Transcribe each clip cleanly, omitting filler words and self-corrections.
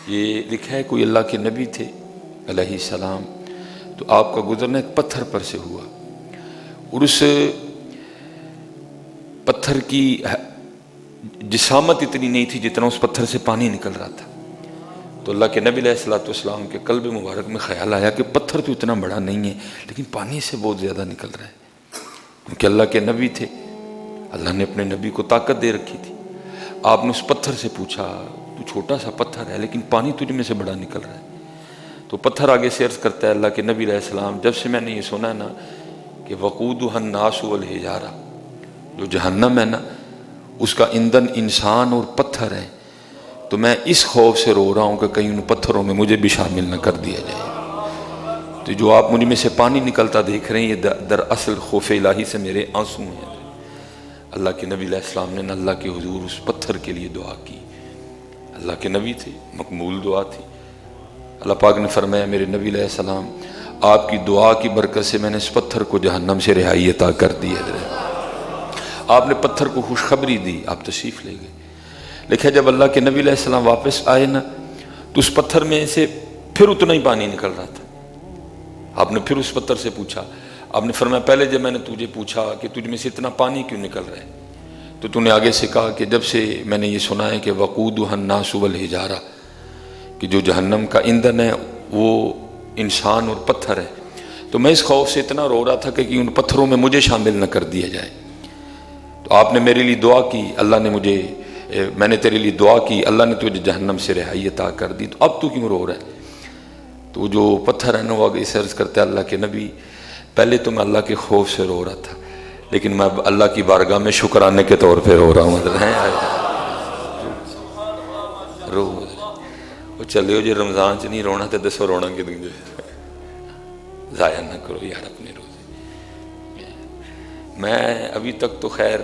یہ لکھا ہے کوئی اللہ کے نبی تھے علیہ السلام، تو آپ کا گزرنا ایک پتھر پر سے ہوا، اور اس پتھر کی جسامت اتنی نہیں تھی جتنا اس پتھر سے پانی نکل رہا تھا۔ تو اللہ کے نبی علیہ الصلوۃ والسلام کے قلب مبارک میں خیال آیا کہ پتھر تو اتنا بڑا نہیں ہے لیکن پانی سے بہت زیادہ نکل رہا ہے، کیونکہ اللہ کے نبی تھے، اللہ نے اپنے نبی کو طاقت دے رکھی تھی۔ آپ نے اس پتھر سے پوچھا، تو چھوٹا سا پتھر ہے لیکن پانی تجھ میں سے بڑا نکل رہا ہے۔ تو پتھر آگے سے عرض کرتا ہے اللہ کے نبی علیہ السلام، جب سے میں نے یہ سنا ہے نا کہ وقودها الناس والحجارہ، جو جہنم ہے نا اس کا ایندھن انسان اور پتھر ہے، تو میں اس خوف سے رو رہا ہوں کہ کہیں ان پتھروں میں مجھے بھی شامل نہ کر دیا جائے۔ تو جو آپ مجھ میں سے پانی نکلتا دیکھ رہے ہیں یہ دراصل خوف الہی سے میرے آنسو ہیں۔ اللہ کے نبی علیہ السلام نے اللہ کے حضور اس پتھر کے لیے دعا کی۔ اللہ کے نبی تھے، مقبول دعا تھی۔ اللہ پاک نے فرمایا میرے نبی علیہ السلام آپ کی دعا کی برکت سے میں نے اس پتھر کو جہنم سے رہائی عطا کر دی ہے۔ آپ نے پتھر کو خوشخبری دی، آپ تشریف لے گئے۔ لکھا جب اللہ کے نبی علیہ السلام واپس آئے نا تو اس پتھر میں سے پھر اتنا ہی پانی نکل رہا تھا۔ آپ نے پھر اس پتھر سے پوچھا، آپ نے فرمایا پہلے جب میں نے تجھے پوچھا کہ تجھ میں سے اتنا پانی کیوں نکل رہا ہے تو تو نے آگے سے کہا کہ جب سے میں نے یہ سنا ہے کہ وقودها الناس والحجارہ، کہ جو جہنم کا ایندھن ہے وہ انسان اور پتھر ہے، تو میں اس خوف سے اتنا رو رہا تھا کہ ان پتھروں میں مجھے شامل نہ کر دیا جائے۔ تو آپ نے میرے لیے دعا کی، اللہ نے میں نے تیرے لیے دعا کی، اللہ نے تجھے جہنم سے رہائی عطا کر دی، تو اب تو کیوں رو رہا ہے؟ تو جو پتھر ہے نا وہ آگے سے عرض کرتا ہے اللہ کے نبی پہلے تو میں اللہ کے خوف سے رو رہا تھا لیکن میں اللہ کی بارگاہ میں شکرانے کے طور پہ رو رہا ہوں۔ رو وہ چلے ہو جی رمضان چ نہیں رونا تو دسو رونا کہ ضائع نہ کرو یار اپنے روزے۔ میں ابھی تک تو خیر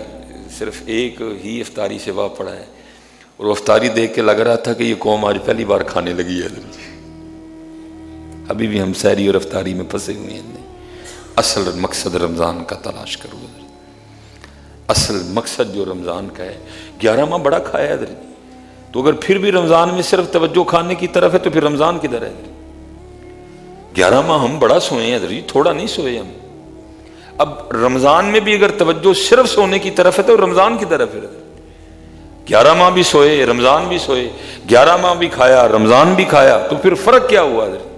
صرف ایک ہی افطاری سے واہ پڑا ہے، اور وہ افطاری دیکھ کے لگ رہا تھا کہ یہ قوم آج پہلی بار کھانے لگی ہے۔ ابھی بھی ہم سحری اور افطاری میں پھنسے ہوئے ہیں۔ اصل مقصد رمضان کا تلاش کرو، اصل مقصد جو رمضان کا ہے۔ 11 ماہ بڑا کھایا ہے ادھر، تو اگر پھر بھی رمضان میں صرف توجہ کھانے کی طرف ہے تو پھر رمضان کدھر ہے؟ 11 ماہ ہم بڑا سوئے ہیں ادھر، تھوڑا نہیں سوئے ہم۔ اب رمضان میں بھی اگر توجہ صرف سونے کی طرف ہے تو رمضان کی طرف ہے۔ 11 ماہ بھی سوئے، رمضان بھی سوئے، 11 ماہ بھی کھایا، رمضان بھی کھایا، تو پھر فرق کیا ہوا؟ ادھر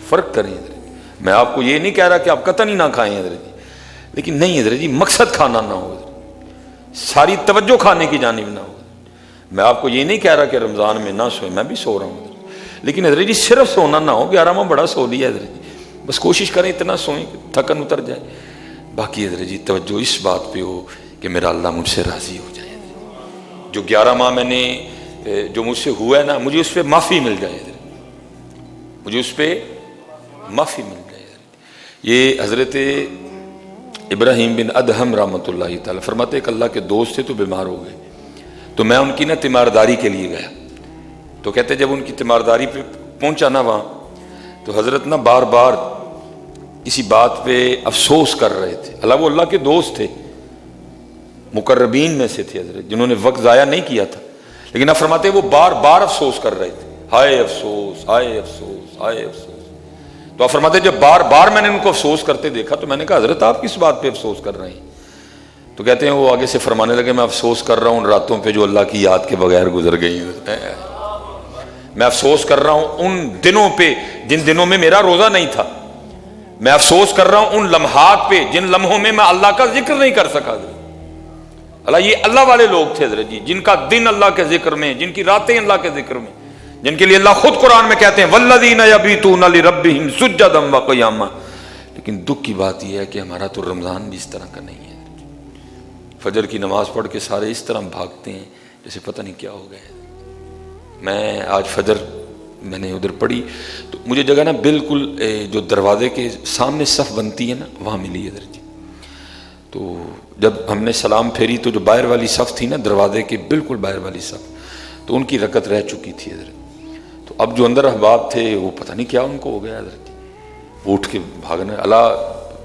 فرق کریں ادھر۔ میں آپ کو یہ نہیں کہہ رہا کہ آپ قطعی نہ کھائیں ادھر جی، لیکن نہیں ادھر جی مقصد کھانا نہ ہو، ساری توجہ کھانے کی جانب نہ ہو۔ میں آپ کو یہ نہیں کہہ رہا کہ رمضان میں نہ سوئے، میں بھی سو رہا ہوں ادھر، لیکن ادھر جی صرف سونا نہ ہو۔ 11 ماہ بڑا سو لیا ادھر جی، بس کوشش کریں اتنا سوئیں کہ تھکن اتر جائے، باقی ادھر جی توجہ اس بات پہ ہو کہ میرا اللہ مجھ سے راضی ہو جائے۔ جو 11 ماہ میں نے جو مجھ سے ہوا ہے نا مجھے اس پہ معافی مل جائے، مجھے اس پہ معافی مل جائے۔ یہ حضرت ابراہیم بن ادہم رحمۃ اللہ تعالی فرماتے ہیں کہ اللہ کے دوست تھے تو بیمار ہو گئے، تو میں ان کی نا تیمارداری کے لیے گیا، تو کہتے جب ان کی تیمارداری پہ پہنچا نا وہاں تو حضرت نا بار بار کسی بات پہ افسوس کر رہے تھے۔ وہ اللہ کے دوست تھے، مقربین میں سے تھے حضرت، جنہوں نے وقت ضائع نہیں کیا تھا، لیکن اب فرماتے وہ بار بار افسوس کر رہے تھے، ہائے افسوس ہائے افسوس ہائے افسوس۔ تو آپ فرماتے جب بار بار میں نے ان کو افسوس کرتے دیکھا تو میں نے کہا حضرت آپ کس بات پہ افسوس کر رہے ہیں؟ تو کہتے ہیں وہ آگے سے فرمانے لگے میں افسوس کر رہا ہوں ان راتوں پہ جو اللہ کی یاد کے بغیر گزر گئی ہیں، میں افسوس کر رہا ہوں ان دنوں پہ جن دنوں میں میرا روزہ نہیں تھا، میں افسوس کر رہا ہوں ان لمحات پہ جن لمحوں میں میں اللہ کا ذکر نہیں کر سکا۔ یہ اللہ والے لوگ تھے حضرت جی، جن کا دن اللہ کے ذکر میں، جن کی راتیں اللہ کے ذکر میں، جن کے لیے اللہ خود قرآن میں کہتے ہیں والذین یبیتون لربہم سجدا وقیاما۔ لیکن دکھ کی بات یہ ہے کہ ہمارا تو رمضان بھی اس طرح کا نہیں ہے۔ فجر کی نماز پڑھ کے سارے اس طرح بھاگتے ہیں جیسے پتہ نہیں کیا ہو گیا ہے۔ میں آج فجر میں نے ادھر پڑھی تو مجھے جگہ نا بالکل جو دروازے کے سامنے صف بنتی ہے نا وہاں ملی ادھر جی۔ تو جب ہم نے سلام پھیری تو جو باہر والی صف تھی نا دروازے کے بالکل باہر والی صف، تو ان کی رکعت رہ چکی تھی ادھر۔ تو اب جو اندر احباب تھے وہ پتہ نہیں کیا ان کو ہو گیا ادھر جی، وہ اٹھ کے بھاگنے۔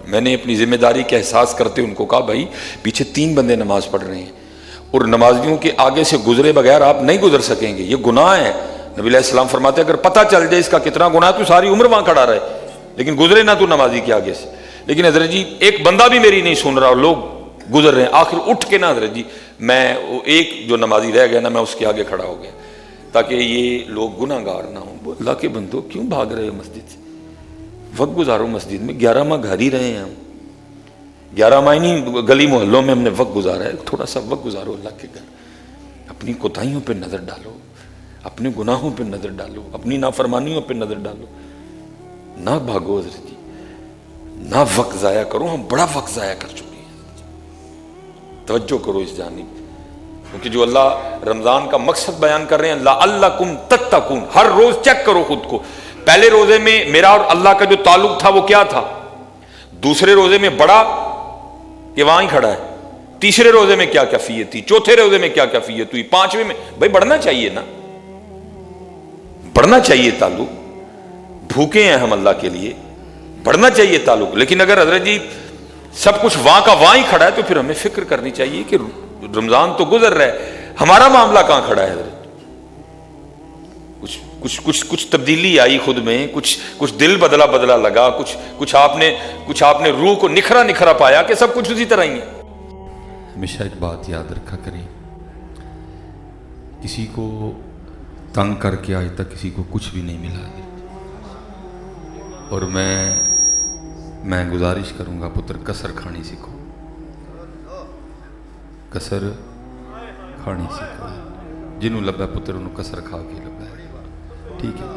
میں نے اپنی ذمہ داری کا احساس کرتے ان کو کہا بھائی پیچھے 3 بندے نماز پڑھ رہے ہیں اور نمازیوں کے آگے سے گزرے بغیر آپ نہیں گزر سکیں گے، یہ گناہ ہے، नबी अलैहिस्सलाम फरमाते अगर पता चल जाए इसका कितना गुनाह है तो सारी उम्र वहां खड़ा रहे, लेकिन गुजरे ना तो नमाजी के आगे से। लेकिन हजरत जी एक बंदा भी मेरी नहीं सुन रहा और लोग गुजर रहे हैं, आखिर उठ के ना हजरत जी मैं एक जो नमाजी रह गया ना मैं उसके आगे खड़ा हो गया ताकि ये लोग गुनाहगार ना हो। अल्लाह के बंदो क्यों भाग रहे हो मस्जिद से? वक्त गुजारो मस्जिद में, 11 माह घर ही रहे हैं हम, 11 माह नहीं गली मोहल्लों में हमने वक्त गुजारा है। थोड़ा सा वक्त गुजारो अल्लाह के घर, अपनी कोताहियों पर नजर डालो, अपने गुनाहों पर नजर डालो, अपनी नाफरमानियों पर नजर डालो, ना भागो हजरत जी, ना वक्त जाया करो। हम बड़ा वक्त जाया कर चुके हैं, तवज्जो करो इस जानिब, क्योंकि जो अल्लाह रमजान का मकसद बयान कर रहे हैं लअल्लकुम तत्तकून, हर रोज चेक करो खुद को। पहले रोजे में मेरा और अल्लाह का जो ताल्लुक था वो क्या था, दूसरे रोजे में बड़ा कि वहां ही खड़ा है, तीसरे रोजे में क्या कैफियत थी, चौथे रोजे में क्या कैफियत हुई, पांचवें में, भाई बढ़ना चाहिए ना, बढ़ना चाहिए ताल्लुक, भूखे हैं हम अल्लाह के लिए, बढ़ना चाहिए ताल्लुक। लेकिन अगर हजरत जी सब कुछ वहां का वहां ही खड़ा है तो फिर हमें फिक्र करनी चाहिए कि रमजान तो गुजर रहा है, हमारा मामला कहां खड़ा है हजरत? कुछ तब्दीली आई खुद में, कुछ दिल बदला बदला लगा, कुछ आपने रूह को निखरा पाया कि सब कुछ उसी तरह ही है। हमेशा एक बात याद रखा करें, किसी को तंग करके आज तक किसी को कुछ भी नहीं मिला। और मैं गुजारिश करूंगा पुत्र कसर खानी सीखो, कसर खानी सीखो। जिन्हों लभा पुत्र उन्होंने कसर खा के लभा है, ठीक है।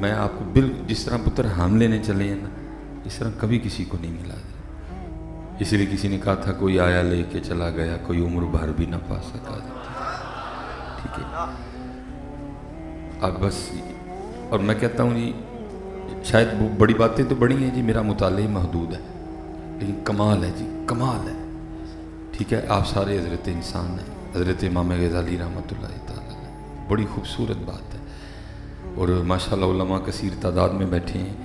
मैं आपको बिल्कुल जिस तरह पुत्र हम लेने चले हैं ना, इस तरह कभी किसी को नहीं मिला। इसलिए किसी ने कहा था कोई आया लेके चला गया, कोई उम्र भर भी ना पा सका, ठीक है। अब बस, और मैं कहता हूँ जी शायद बड़ी बातें तो बड़ी हैं जी, मेरा मुताले महदूद है, लेकिन कमाल है जी, कमाल है, ठीक है। आप सारे हजरत इंसान हैं, हजरत इमाम गज़ाली रहमतुल्लाह तआला, बड़ी खूबसूरत बात है। और माशाअल्लाह उलमा कसीर तादाद में बैठे हैं।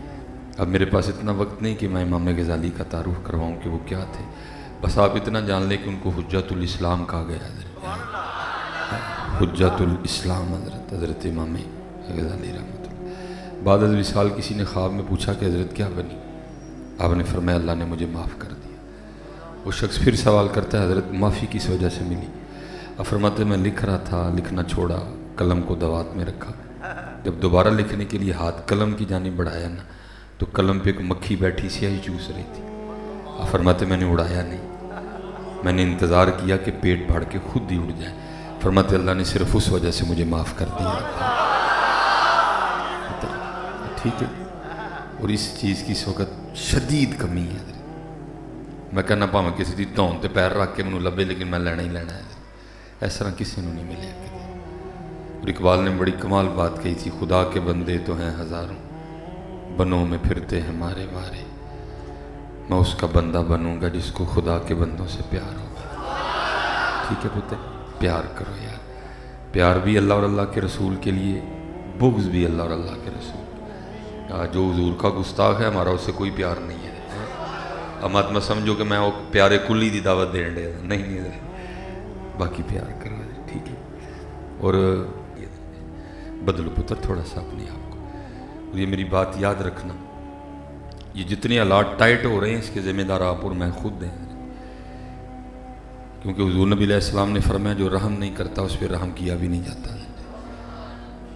अब मेरे पास इतना वक्त नहीं कि मैं इमाम गज़ाली का तारुफ करवाऊँ कि वो क्या थे, बस आप इतना जान लें कि उनको हुज्जतुल इस्लाम कहा गया है, हुज्जतुल इस्लाम हजरत इमाम गज़ाली रहमतुल्लाह। बाद विसाल किसी ने ख्वाब में पूछा कि हजरत क्या बनी, आपने फरमाया अल्लाह ने मुझे माफ़ कर दिया। वो शख्स फिर सवाल करता है हजरत माफ़ी किस वजह से मिली? अब फरमाते मैं लिख रहा था, लिखना छोड़ा, कलम को दवात में रखा, जब दोबारा लिखने के लिए हाथ कलम की जानिब बढ़ाया ना तो कलम पे एक मक्खी बैठी स्याही चूस रही थी। अब फरमाते मैंने उड़ाया नहीं, मैंने इंतज़ार किया कि पेट भर के खुद ही उड़ जाए। फरमाते अल्लाह ने सिर्फ उस वजह से मुझे माफ़ कर दिया, ठीक है। और इस चीज़ की इस वक्त शदीद कमी है। मैं कहना भावें किसी की धौन ते पैर रख के मैनू लभे, लेकिन मैं लेना ही लेना है। इस तरह किसी को नहीं मिले। और इकबाल ने बड़ी कमाल बात कही थी, खुदा के बंदे तो हैं हज़ारों, बनों में फिरते हैं मारे मारे, मैं उसका बंदा बनूंगा जिसको खुदा के बंदों से प्यार होगा। ठीक है पुत्र, प्यार करो यार, प्यार भी अल्लाह और अल्लाह के रसूल के लिए, बुग़्ज़ भी अल्लाह और अल्लाह के रसूल। जो हुजूर का गुस्ताख है हमारा उससे कोई प्यार नहीं है। अब मत समझो कि मैं वो प्यारे कुली की दावत देने दे, नहीं बाकी प्यार करो, ठीक है। और बदलो पुत्र थोड़ा सा अपने आप को। और ये मेरी बात याद रखना, ये जितने हालात टाइट हो रहे हैं इसके ज़िम्मेदार आप और मैं खुद हैं, क्योंकि हुजूर नबी अलैहिस्सलाम ने फरमाया जो रहम नहीं करता उस पर रहम किया भी नहीं जाता।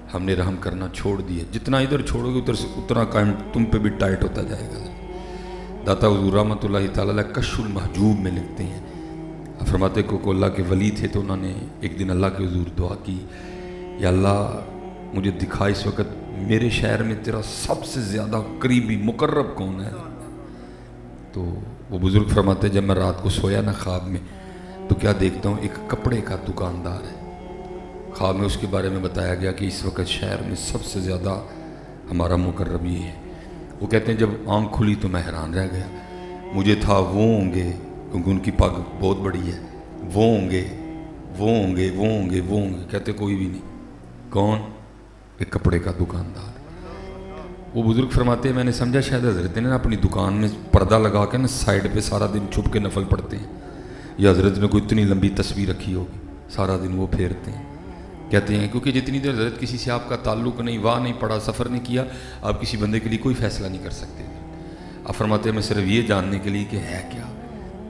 हमने रहम करना छोड़ दिया, जितना इधर छोड़ोगे उधर से उतना कायम तुम पे भी टाइट होता जाएगा। दाता हुजूर रहमतुल्लाह तआला अलैह कश्फुल महजूब में लिखते हैं, फरमाते को अल्लाह के वली थे तो उन्होंने एक दिन अल्लाह के हुजूर दुआ की, या अल्लाह मुझे दिखा इस वक्त मेरे शहर में तेरा सबसे ज़्यादा करीबी मुकर्रब कौन है। तो वो बुज़ुर्ग फरमाते जब मैं रात को सोया ना ख्वाब में तो क्या देखता हूँ, एक कपड़े का दुकानदार है। ख्वाब में उसके बारे में बताया गया कि इस वक्त शहर में सबसे ज़्यादा हमारा मुकर्रब ये है। वो कहते हैं जब आँख खुली तो मैं हैरान रह गया, मुझे था वो होंगे, क्योंकि उनकी पग बहुत बड़ी है, वो होंगे वो होंगे वो होंगे वो होंगे, कहते कोई भी नहीं। कौन? एक कपड़े का दुकानदार। वो बुज़ुर्ग फरमाते हैं मैंने समझा शायद हज़रत ने अपनी दुकान में पर्दा लगा के ना साइड पे सारा दिन छुप के नफल पढ़ते हैं, या हज़रत ने कोई इतनी लंबी तस्वीर रखी होगी सारा दिन वो फेरते हैं। कहते हैं क्योंकि जितनी देर हजरत किसी से आपका ताल्लुक़ नहीं, वाह नहीं पड़ा, सफ़र नहीं किया, आप किसी बंदे के लिए कोई फ़ैसला नहीं कर सकते। आप फरमाते हैं मैं सिर्फ ये जानने के लिए कि है क्या।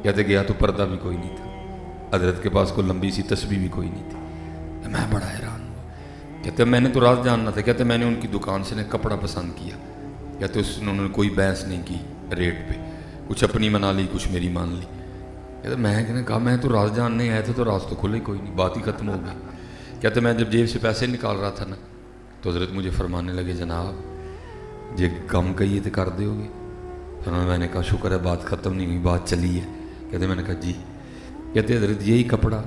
कहते गया तो पर्दा भी कोई नहीं था, हजरत के पास कोई लंबी सी तस्बीह भी कोई नहीं थी। मैं बड़ा हैरान हुआ। कहते मैंने तो राज जानना था। कहते मैंने उनकी दुकान से ने कपड़ा पसंद किया। कहते उन्होंने कोई बहस नहीं की रेट पे, कुछ अपनी मना ली, कुछ मेरी मान ली। कहते मैंने कहा मैं तो राज जानने आया था, तो राज तो खुले कोई नहीं, बात ही ख़त्म हो गई। कहते मैं जब जेब से पैसे निकाल रहा था ना, तो हजरत मुझे फरमाने लगे जनाब जे कम कहिए तो कर दोगे। फिर मैंने कहा शुक्र है बात ख़त्म नहीं हुई, बात चली है। कहते मैंने कहा जी। कहते हजरत यही कपड़ा,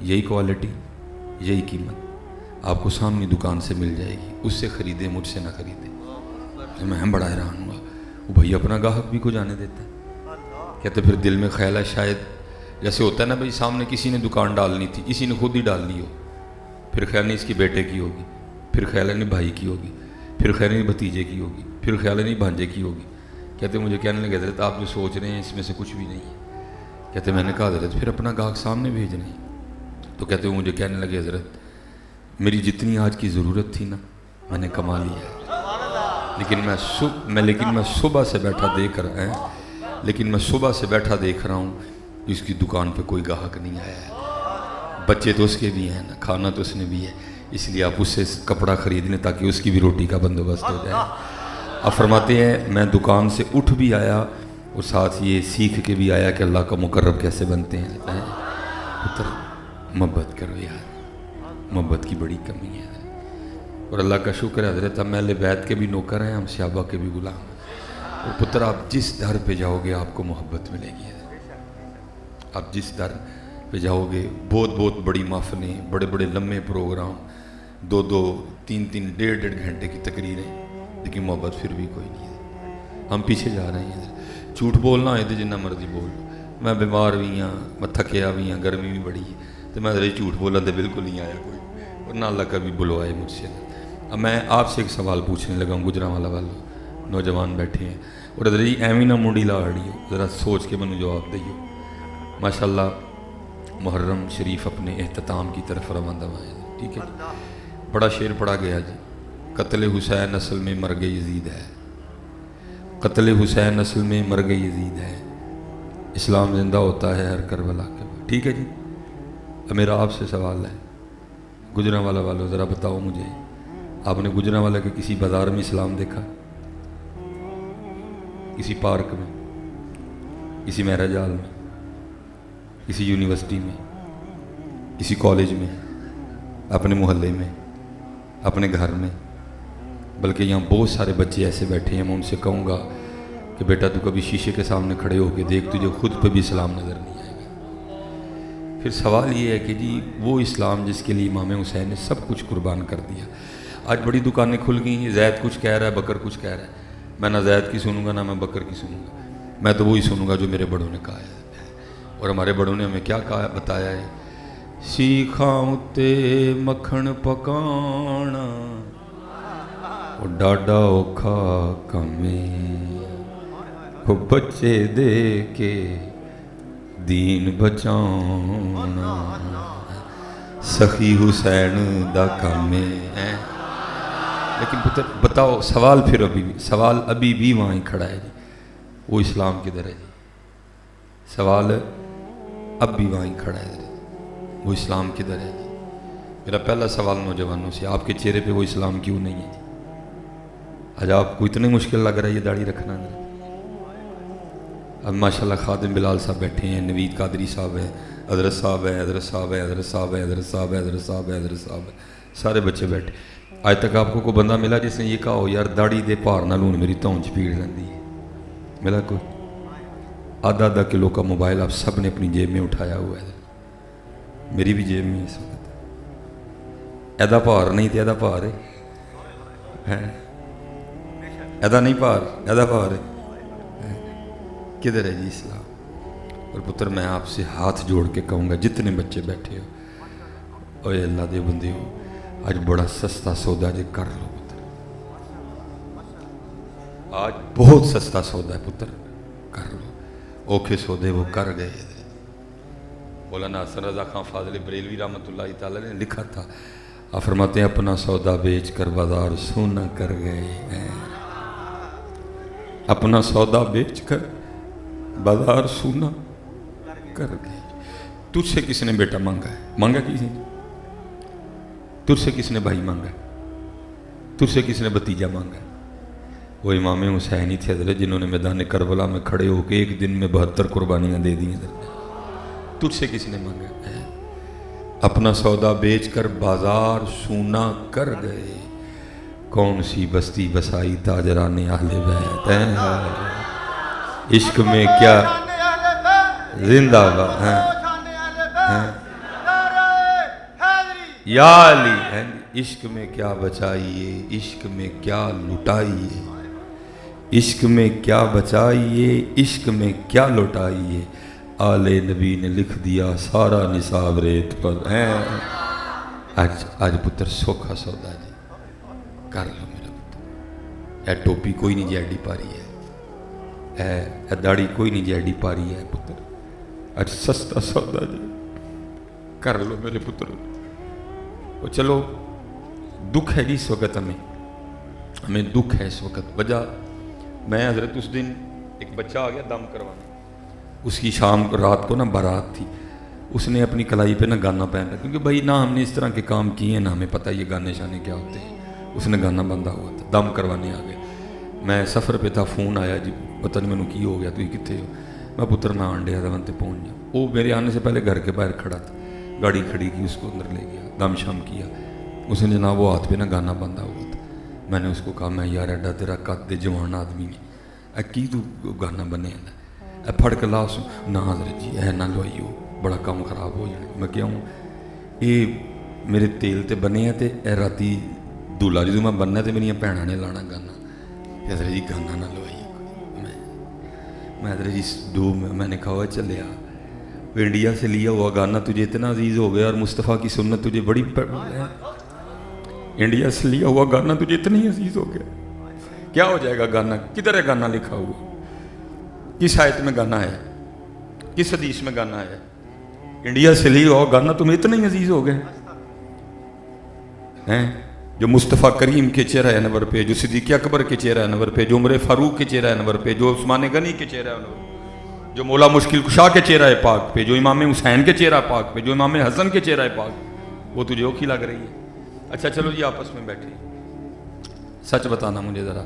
यही क्वालिटी, यही कीमत आपको सामने दुकान से मिल जाएगी, उससे ख़रीदे, मुझसे ना ख़रीदे। तो मैं बड़ा हैरान हुआ, वो भैया अपना गाहक भी को जाने देता है। कहते फिर दिल में ख्याल है शायद जैसे होता है ना भाई, सामने किसी ने दुकान डालनी थी, इसी ने खुद ही डाल ली हो, फिर ख्याल नहीं इसकी बेटे की होगी, फिर ख्याल नहीं भाई की होगी, फिर ख्याल नहीं भतीजे की होगी, फिर ख्याल नहीं भांजे की होगी। कहते मुझे कहने लगे हजरत आप जो सोच रहे हैं इसमें से कुछ भी नहीं है। कहते मैंने कहा हजरत फिर अपना गाहक सामने भेजना है। तो कहते वो मुझे कहने लगे हजरत मेरी जितनी आज की ज़रूरत थी ना मैंने कमा लिया है, लेकिन मैं सुबह से बैठा देख रहा है, लेकिन मैं सुबह से बैठा देख रहा हूँ कि उसकी दुकान पे कोई गाहक नहीं आया है। बच्चे तो उसके भी हैं ना, खाना तो उसने भी है, इसलिए आप उससे कपड़ा खरीद लें ताकि उसकी भी रोटी का बंदोबस्त हो जाए। अब फरमाते हैं मैं दुकान से उठ भी आया और साथ ये सीख के भी आया कि अल्लाह का मुकर्रब कैसे बनते हैं। पुत्र मोहब्बत करो यार, मोहब्बत की बड़ी कमी है। और अल्लाह का शुक्र है हजरत हम अहले बैत के भी नौकर हैं, हम सहाबा के भी गुलाम हैं। और पुत्र आप जिस दर पे जाओगे आपको मोहब्बत मिलेगी। आप जिस दर पे जाओगे बहुत बड़ी महफिलें, बड़े बड़े लम्बे प्रोग्राम, 2-2, 3-3, 1.5 घंटे की तकरीरें, लेकिन मोहब्बत फिर भी कोई नहीं है। हम पीछे जा रहे हैं। झूठ बोलना है तो जिन्ना मर्जी बोल, मैं बीमार भी हाँ, मैं थकिया भी हाँ, गर्मी भी बड़ी है, तो मैं झूठ बोला तो बिल्कुल नहीं आया कोई, और ना अल्लाह कभी बुलवाए मुझसे। अब मैं आपसे एक सवाल पूछने लगा हूँ, गुजरांवाला वालों नौजवान बैठे हैं, और अदर जी एवं ना मुंडी ला अड़ियो, ज़रा सोच के मैंने जवाब दियो। माशाअल्लाह मुहर्रम शरीफ अपने एहतताम की तरफ रवाना है। ठीक है जी, बड़ा शेर पढ़ा गया जी, कत्ल हुसैन असल में मर गई यजीद है, कत्ल हुसैन असल में मर गई यजीद है, इस्लाम जिंदा होता है हर करबला के बाद। ठीक है जी, अब मेरा आपसे सवाल है गुजरांवाला वालों, ज़रा बताओ मुझे, आपने गुजरांवाला के किसी बाज़ार में इस्लाम देखा? किसी पार्क में, किसी मैरिज हॉल में, किसी यूनिवर्सिटी में, किसी कॉलेज में, अपने मोहल्ले में, अपने घर में? बल्कि यहाँ बहुत सारे बच्चे ऐसे बैठे हैं, मैं उनसे कहूँगा कि बेटा तू कभी शीशे के सामने खड़े होकर देख, तुझे खुद पे भी इस्लाम नज़र नहीं आएगा। फिर सवाल ये है कि जी वो इस्लाम जिसके लिए इमाम हुसैन ने सब कुछ कुर्बान कर दिया, आज बड़ी दुकानें खुल गई, जैद कुछ कह रहा है, बकर कुछ कह रहा है, मैं ना जैद की सुनूंगा ना मैं बकर की सुनूंगा, मैं तो वही सुनूंगा जो मेरे बड़ों ने कहा है। और हमारे बड़ों ने हमें क्या कहा बताया है, सीखा उते मक्खन पकाना और डाडा औखा कमे, वो बच्चे दे के दीन बचाना सखी हुसैन दा कमे है। लेकिन पुत्र बताओ, सवाल फिर सवाल अभी भी वहाँ ही खड़ा है जी, वो इस्लाम किधर है जी? सवाल अब भी वहाँ ही खड़ा है जी, वो इस्लाम किधर है जी? मेरा पहला सवाल नौजवानों से, आपके चेहरे पे वो इस्लाम क्यों नहीं है जी? आज आपको इतनी मुश्किल लग रहा है ये दाढ़ी रखना। अब माशाल्लाह खादिम बिलाल साहब बैठे हैं, नवीद कादरी साहब हैं, हजरत साहब हैं, हजरत साहब हैं, हजरत साहब हैं, हजरत साहब हैं, हजरत साहब हैं, हजरत साहब हैं, सारे बच्चे बैठे। आज तक आपको कोई बंदा मिला जिसने ये कहा हो यार दाढ़ी दे भार नाल हुण मेरी धौन च पीड़ रही है? मिला कोई? आधा किलो का मोबाइल आप सब ने अपनी जेब में उठाया हुआ है, मेरी भी जेब में इस वक्त। एदा भार नहीं तो एदा भार है, एदा नहीं भार, एदा भार है। किधर है जी इस्लाम? और पुत्र मैं आपसे हाथ जोड़ के कहूँगा, जितने बच्चे बैठे हो, ओए अल्लाह दे बंदे हो, आज बड़ा सस्ता सौदा जे कर लो पुत्र, आज बहुत सस्ता सौदा है पुत्र, कर लो। औखे सौदे वो कर गए, مولانا حسن رضا خان فاضل بریلوی رحمۃ اللہ تعالی نے لکھا تھا، آپ فرماتے ہیں اپنا سودا بیچ کر بازار سونا کر گئے ہیں، اپنا سودا بیچ کر بازار سونا کر گئے۔ تجھ سے کس نے بیٹا مانگا ہے؟ مانگا کسی نے؟ تجھ سے کس نے بھائی مانگا ہے؟ تجھ سے کس نے بھتیجا مانگا ہے؟ وہ امام حسین ہی تھے حضرت، جنہوں نے میدان کربلا میں کھڑے ہو کے ایک دن میں 72 قربانیاں دے دی حضرت۔ تجھ سے کس نے مانگا ہے؟ اپنا سودا بیچ کر بازار سونا کر گئے، کون سی بستی بسائی تاجران اہل بیت ہیں، عشق میں کیا زندہ باد ہیں، یا علی، عشق میں کیا بچائیے، عشق میں کیا لٹائیے، عشق میں کیا بچائیے، عشق میں کیا لٹائیے، آل نبی نے لکھ دیا سارا نصاب ریت پر ہیں۔ آج پتر سوکھا سودا جی کر لو میرا پتر، اے ٹوپی کوئی نہیں جیڈی پاری ہے، اے داڑھی کوئی نہیں جیڈی پاری ہے پتر، آج سستا سودا جی کر لو میرے پتر۔ وہ چلو دکھ ہے جی اس وقت، ہمیں دکھ ہے اس وقت۔ وجہ میں حضرت اس دن ایک بچہ آ گیا دم کروانا، اس کی شام رات کو نا بارات تھی، اس نے اپنی کلائی پہ نا گانا پہن رہا، کیونکہ بھائی نہ ہم نے اس طرح کے کام کیے ہیں نہ ہمیں پتہ یہ گانے شانے کیا ہوتے ہیں۔ اس نے گانا بندہ ہوا تھا، دم کروانے آ گیا۔ میں سفر پہ تھا، فون آیا جی پتہ نہیں مینوں کی ہو گیا، تو یہ کتنے ہو؟ میں پتر نہ آنڈیا تھا وہاں تے پہنچ جا۔ وہ میرے آنے سے پہلے گھر کے باہر کھڑا تھا، گاڑی کھڑی کی، اس کو اندر لے گیا، دم شم کیا۔ اس نے جناب وہ ہاتھ پہ نا گانا بندہ ہوا تھا۔ میں نے اس کو کہا میں یار ایڈا تیرا قد دے جوان آدمی ہے، اے کی تو گانا بنے اے پھڑ کے لا سو نہ حضرت جی اے نہ لوائیو، بڑا کام خراب ہو جانا۔ میں کیا ہوں یہ میرے تیل تے بنے ہیں تے اے راتی دولہا جدوں میں بننا تے میری بھیناں نے لانا گانا، حضرت جی گانا نہ لوائیے۔ میں حضرت جی میں نے کہا چلیا انڈیا سے لیا ہوا گانا تجھے اتنا عزیز ہو گیا، اور مصطفیٰ کی سنت تجھے بڑی انڈیا سے لیا ہوا گانا تجھے اتنا ہی عزیز ہو گیا، کیا ہو جائے گا گانا؟ کدھر ہے گانا لکھا ہوا؟ کس آیت میں گانا ہے؟ کس حدیث میں گانا ہے؟ انڈیا سے لیا ہوا گانا تمہیں اتنا ہی عزیز ہو گیا ہیں؟ جو مصطفیٰ کریم کے چہرہ انور پہ، جو صدیق اکبر کے چہرہ انور پہ، جو عمر فاروق کے چہرہ انور پہ، جو عثمان غنی کے چہرہ انور پہ، جو مولا مشکل کشا کے چہرہ پاک پہ، جو امام حسین کے چہرہ پاک پہ، جو امام حسن کے چہرہ پاک، وہ تجھے اوکھی لگ رہی ہے؟ اچھا چلو جی آپس میں بیٹھے، سچ بتانا مجھے ذرا،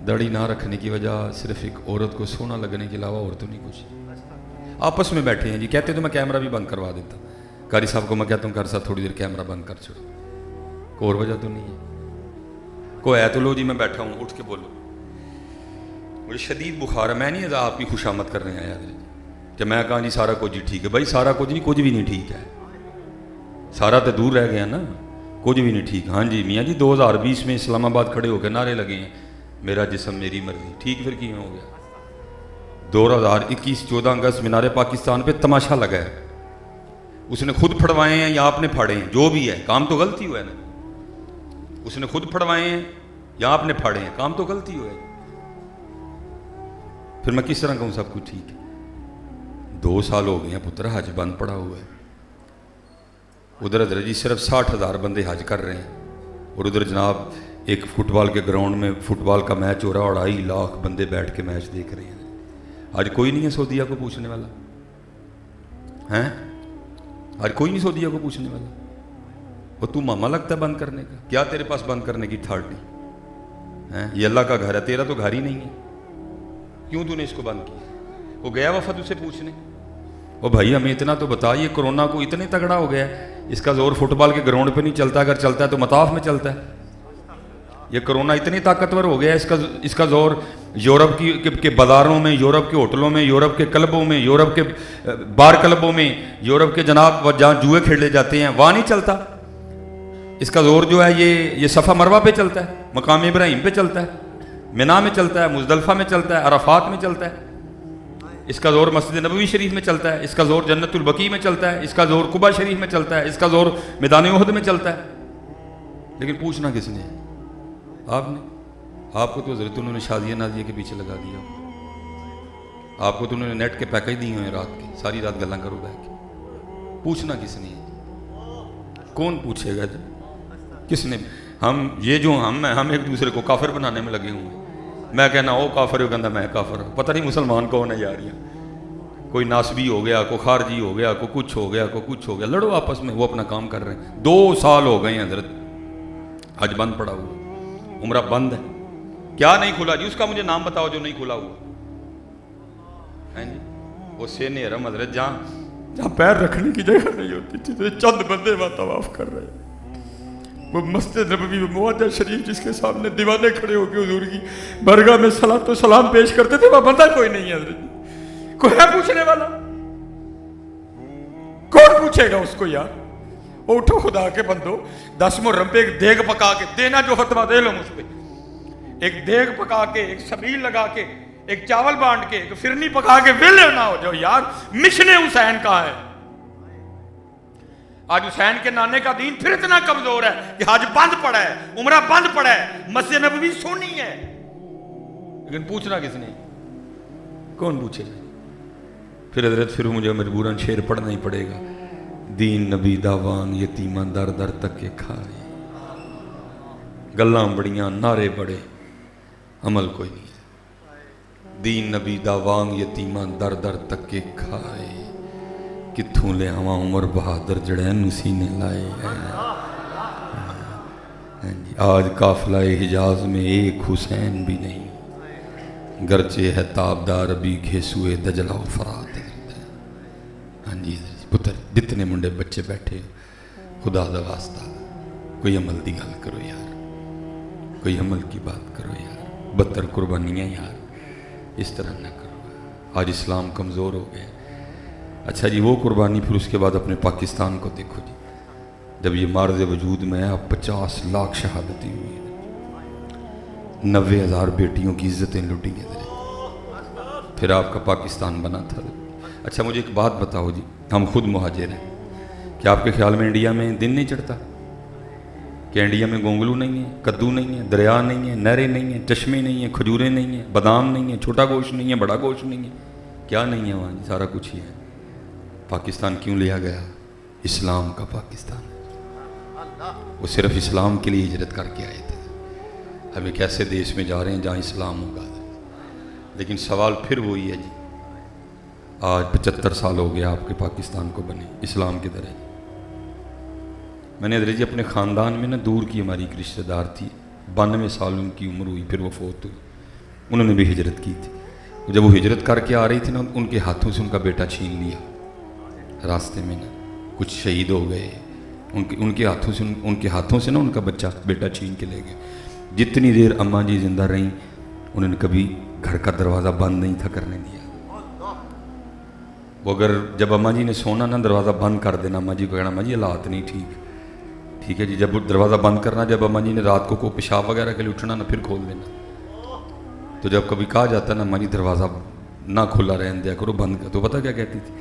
داڑھی نہ رکھنے کی وجہ صرف ایک عورت کو سونا لگنے کے علاوہ اور تو نہیں کچھ؟ آپس میں بیٹھے ہیں جی، کہتے تو میں کیمرہ بھی بند کروا دیتا، قاری صاحب کو میں کہتا ہوں قاری صاحب تھوڑی دیر کیمرہ بند کر چھوڑو، کوئی اور وجہ تو نہیں ہے، کوئی ہے تو لو جی میں بیٹھا ہوں اٹھ کے بولو، مجھے شدید بخار ہے، میں نہیں آپ کی خوشامد کرنے آیا کہ میں کہا جی سارا کچھ جی ٹھیک ہے، بھائی سارا کچھ نہیں، کچھ بھی نہیں ٹھیک ہے، سارا تو دور رہ گیا نا، کچھ بھی نہیں ٹھیک۔ ہاں جی میاں جی 2020 میں اسلام آباد کھڑے ہو کے نعرے لگے ہیں میرا جسم میری مرضی، ٹھیک پھر کیوں ہو گیا؟ 2021 14 اگست مینار پاکستان پہ تماشا لگا ہے، اس نے خود پھڑوائے ہیں یا آپ نے پھاڑے ہیں؟ جو بھی ہے کام تو غلطی ہوا ہے نا، اس نے خود پھڑوائے ہیں یا آپ نے پھاڑے ہیں؟ کام تو غلطی ہوا ہے، پھر میں کس طرح کہوں سب کچھ ٹھیک ہے؟ 2 سال ہو گئے ہیں پتر، حج بند پڑا ہوا ہے، ادھر حضرت جی صرف 60,000 بندے حج کر رہے ہیں، اور ادھر جناب ایک فٹ بال کے گراؤنڈ میں فٹ بال کا میچ ہو رہا ہے، 2.5 لاکھ بندے بیٹھ کے میچ دیکھ رہے ہیں۔ آج کوئی نہیں ہے سعودیہ کو پوچھنے والا ہیں؟ آج کوئی نہیں سعودیہ کو پوچھنے والا، وہ تو ماما لگتا ہے بند کرنے کا؟ کیا تیرے پاس بند کرنے کی اتھارٹی ہے؟ یہ اللہ کا گھر ہے، تیرا تو گھر ہی نہیں ہے، کیوں تو نے اس کو بند کیا؟ وہ گیا وفد اسے پوچھنے، وہ بھائی ہمیں اتنا تو بتا، یہ کرونا کو اتنے تگڑا ہو گیا ہے، اس کا زور فٹ بال کے گراؤنڈ پہ نہیں چلتا، اگر چلتا ہے تو مطاف میں چلتا ہے، یہ کرونا اتنی طاقتور ہو گیا ہے، اس کا زور یورپ کے بازاروں میں، یورپ کے ہوٹلوں میں، یورپ کے کلبوں میں، یورپ کے بار کلبوں میں، یورپ کے جناب جہاں جوئے کھیلے جاتے ہیں وہاں نہیں چلتا، اس کا زور جو ہے یہ صفا مروہ پہ چلتا ہے، مقام ابراہیم پہ چلتا ہے، منا میں چلتا ہے، مزدلفہ میں چلتا ہے، عرفات میں چلتا ہے، اس کا زور مسجد نبوی شریف میں چلتا ہے، اس کا زور جنت البقیع میں چلتا ہے، اس کا زور قباء شریف میں چلتا ہے، اس کا زور میدان احد میں چلتا ہے، لیکن پوچھنا کس نے؟ آپ نے؟ آپ کو تو حضرت انہوں نے شادیہ نازیہ کے پیچھے لگا دیا، آپ کو تو انہوں نے نیٹ کے پیکج دیے ہوئے ہیں، رات کے ساری رات گلاں کرو بیٹھ کے، पूछना किसने? कौन पूछेगा? किसने? हम ये जो हम एक दूसरे को काफिर बनाने में लगे हुए हैं। मैं कहना वो काफिर, वो कहना मैं काफिर। पता नहीं मुसलमान कौन है यार। कोई नासबी हो गया, कोई खारजी हो गया, कोई कुछ हो गया, कोई कुछ हो गया। लड़ो आपस में, वो अपना काम कर रहे हैं। 2 साल हो गए हैं हजरत, हज बंद पड़ा हुआ, उम्रा बंद है। क्या नहीं खुला जी? उसका मुझे नाम बताओ जो नहीं खुला हुआ है जी। वो सेने हरम हजरत, जहाँ पैर रखने की जगह नहीं होती, चंद बंदे वहाँ तवाफ कर रहे हैं। वो मस्जिद नबवी में मुआज्जा शरीफ जिसके सामने दीवाने खड़े होकर हुजूर की बरगाह में सलातो सलाम पेश करते थे, वह बंदा कोई नहीं है हजरत। कोई है पूछने वाला? कौन पूछेगा उसको यार? वो उठो खुदा के बंदो, 10 मुहर्रम पे एक देग पका के देना, जो फतवा दे लो मुझ पे। एक देग पका के, एक सबील लगा के, एक चावल बांट के, एक फिरनी पका के वेले ना हो जाओ यार। मिशन हुसैन कहाँ है? आज हुसैन के नाने का दीन फिर इतना कमजोर है कि हज बंद पड़ा है, उमरा बंद पड़ा है, मस्जिद नबवी सोनी है। लेकिन पूछना किसने? कौन पूछेगा? फिर हजरत फिर मुझे मजबूरन शेर पढ़ना ही पड़ेगा। दीन नबी दावान यतीमा दर दर तक के खाए, गल्लां बड़ियां नारे बड़े अमल कोई नहीं है। दीन नबी दावान यतीमा दर दर तक के खाए, कित्थों ले आवा उमर बहादुर जड़ैन सीने लाए। आज काफिला हिजाज में एक हुसैन भी नहीं, गरचे है ताबदार अभी घेसुए दजला फरात। हाँ जी पुत्र, जितने मुंडे बच्चे बैठे, खुदा दा वास्ता कोई अमल की गल करो यार, कोई अमल की बात करो यार। 72 कुर्बानियाँ यार, इस तरह ना करो। आज इस्लाम कमज़ोर हो गया। अच्छा जी, वो कुर्बानी फिर उसके बाद अपने पाकिस्तान को देखो जी। जब ये मार्ज़ वजूद में है, अब 50 लाख शहादतें हुई हैं, 90,000 बेटियों की इज्जतें लुटी हैं। फिर आपका पाकिस्तान बना था। अच्छा मुझे एक बात बताओ जी, हम खुद मुहाजिर हैं, क्या आपके ख्याल में इंडिया में दिन नहीं चढ़ता? क्या इंडिया में गोंगलू नहीं है, कद्दू नहीं है, दरिया नहीं है, नहरें नहीं है, चश्मे नहीं है, खजूरें नहीं है, बादाम नहीं है, छोटा गोश्त नहीं है, बड़ा गोश्त नहीं है? क्या नहीं है वहाँ? सारा कुछ ही है। पाकिस्तान क्यों लिया गया? इस्लाम का पाकिस्तान। वो सिर्फ इस्लाम के लिए हिजरत करके आए थे। हम एक ऐसे देश में जा रहे हैं जहाँ इस्लाम होगा। लेकिन सवाल फिर वही है जी, आज 75 साल हो गया आपके पाकिस्तान को बने, इस्लाम की तरह। मैंने हजरत जी अपने ख़ानदान में ना, दूर की हमारी एक रिश्तेदार थी, 92 साल उनकी उम्र हुई, फिर वो फोत हुई। उन्होंने भी हिजरत की थी। जब वो हिजरत करके आ रही थी ना, उनके हाथों से उनका बेटा छीन लिया रास्ते में ना, कुछ शहीद हो गए। उनके हाथों से ना उनका बेटा छीन के ले गए। जितनी देर अम्मा जी जिंदा रहीं, उन्होंने कभी घर का दरवाज़ा बंद नहीं था करने दिया। वो अगर जब अम्मा जी ने सोना ना, दरवाज़ा बंद कर देना, अम्मा जी को कहना अम्मा जी हालात नहीं ठीक है जी। जब दरवाज़ा बंद करना, जब अम्मा जी ने रात को पेशाब वगैरह के लिए उठना ना, फिर खोल देना। तो जब कभी कहा जाता ना, अम्मा जी दरवाज़ा ना खुला रहने दिया करो, बंद कर, तो पता क्या कहती थी?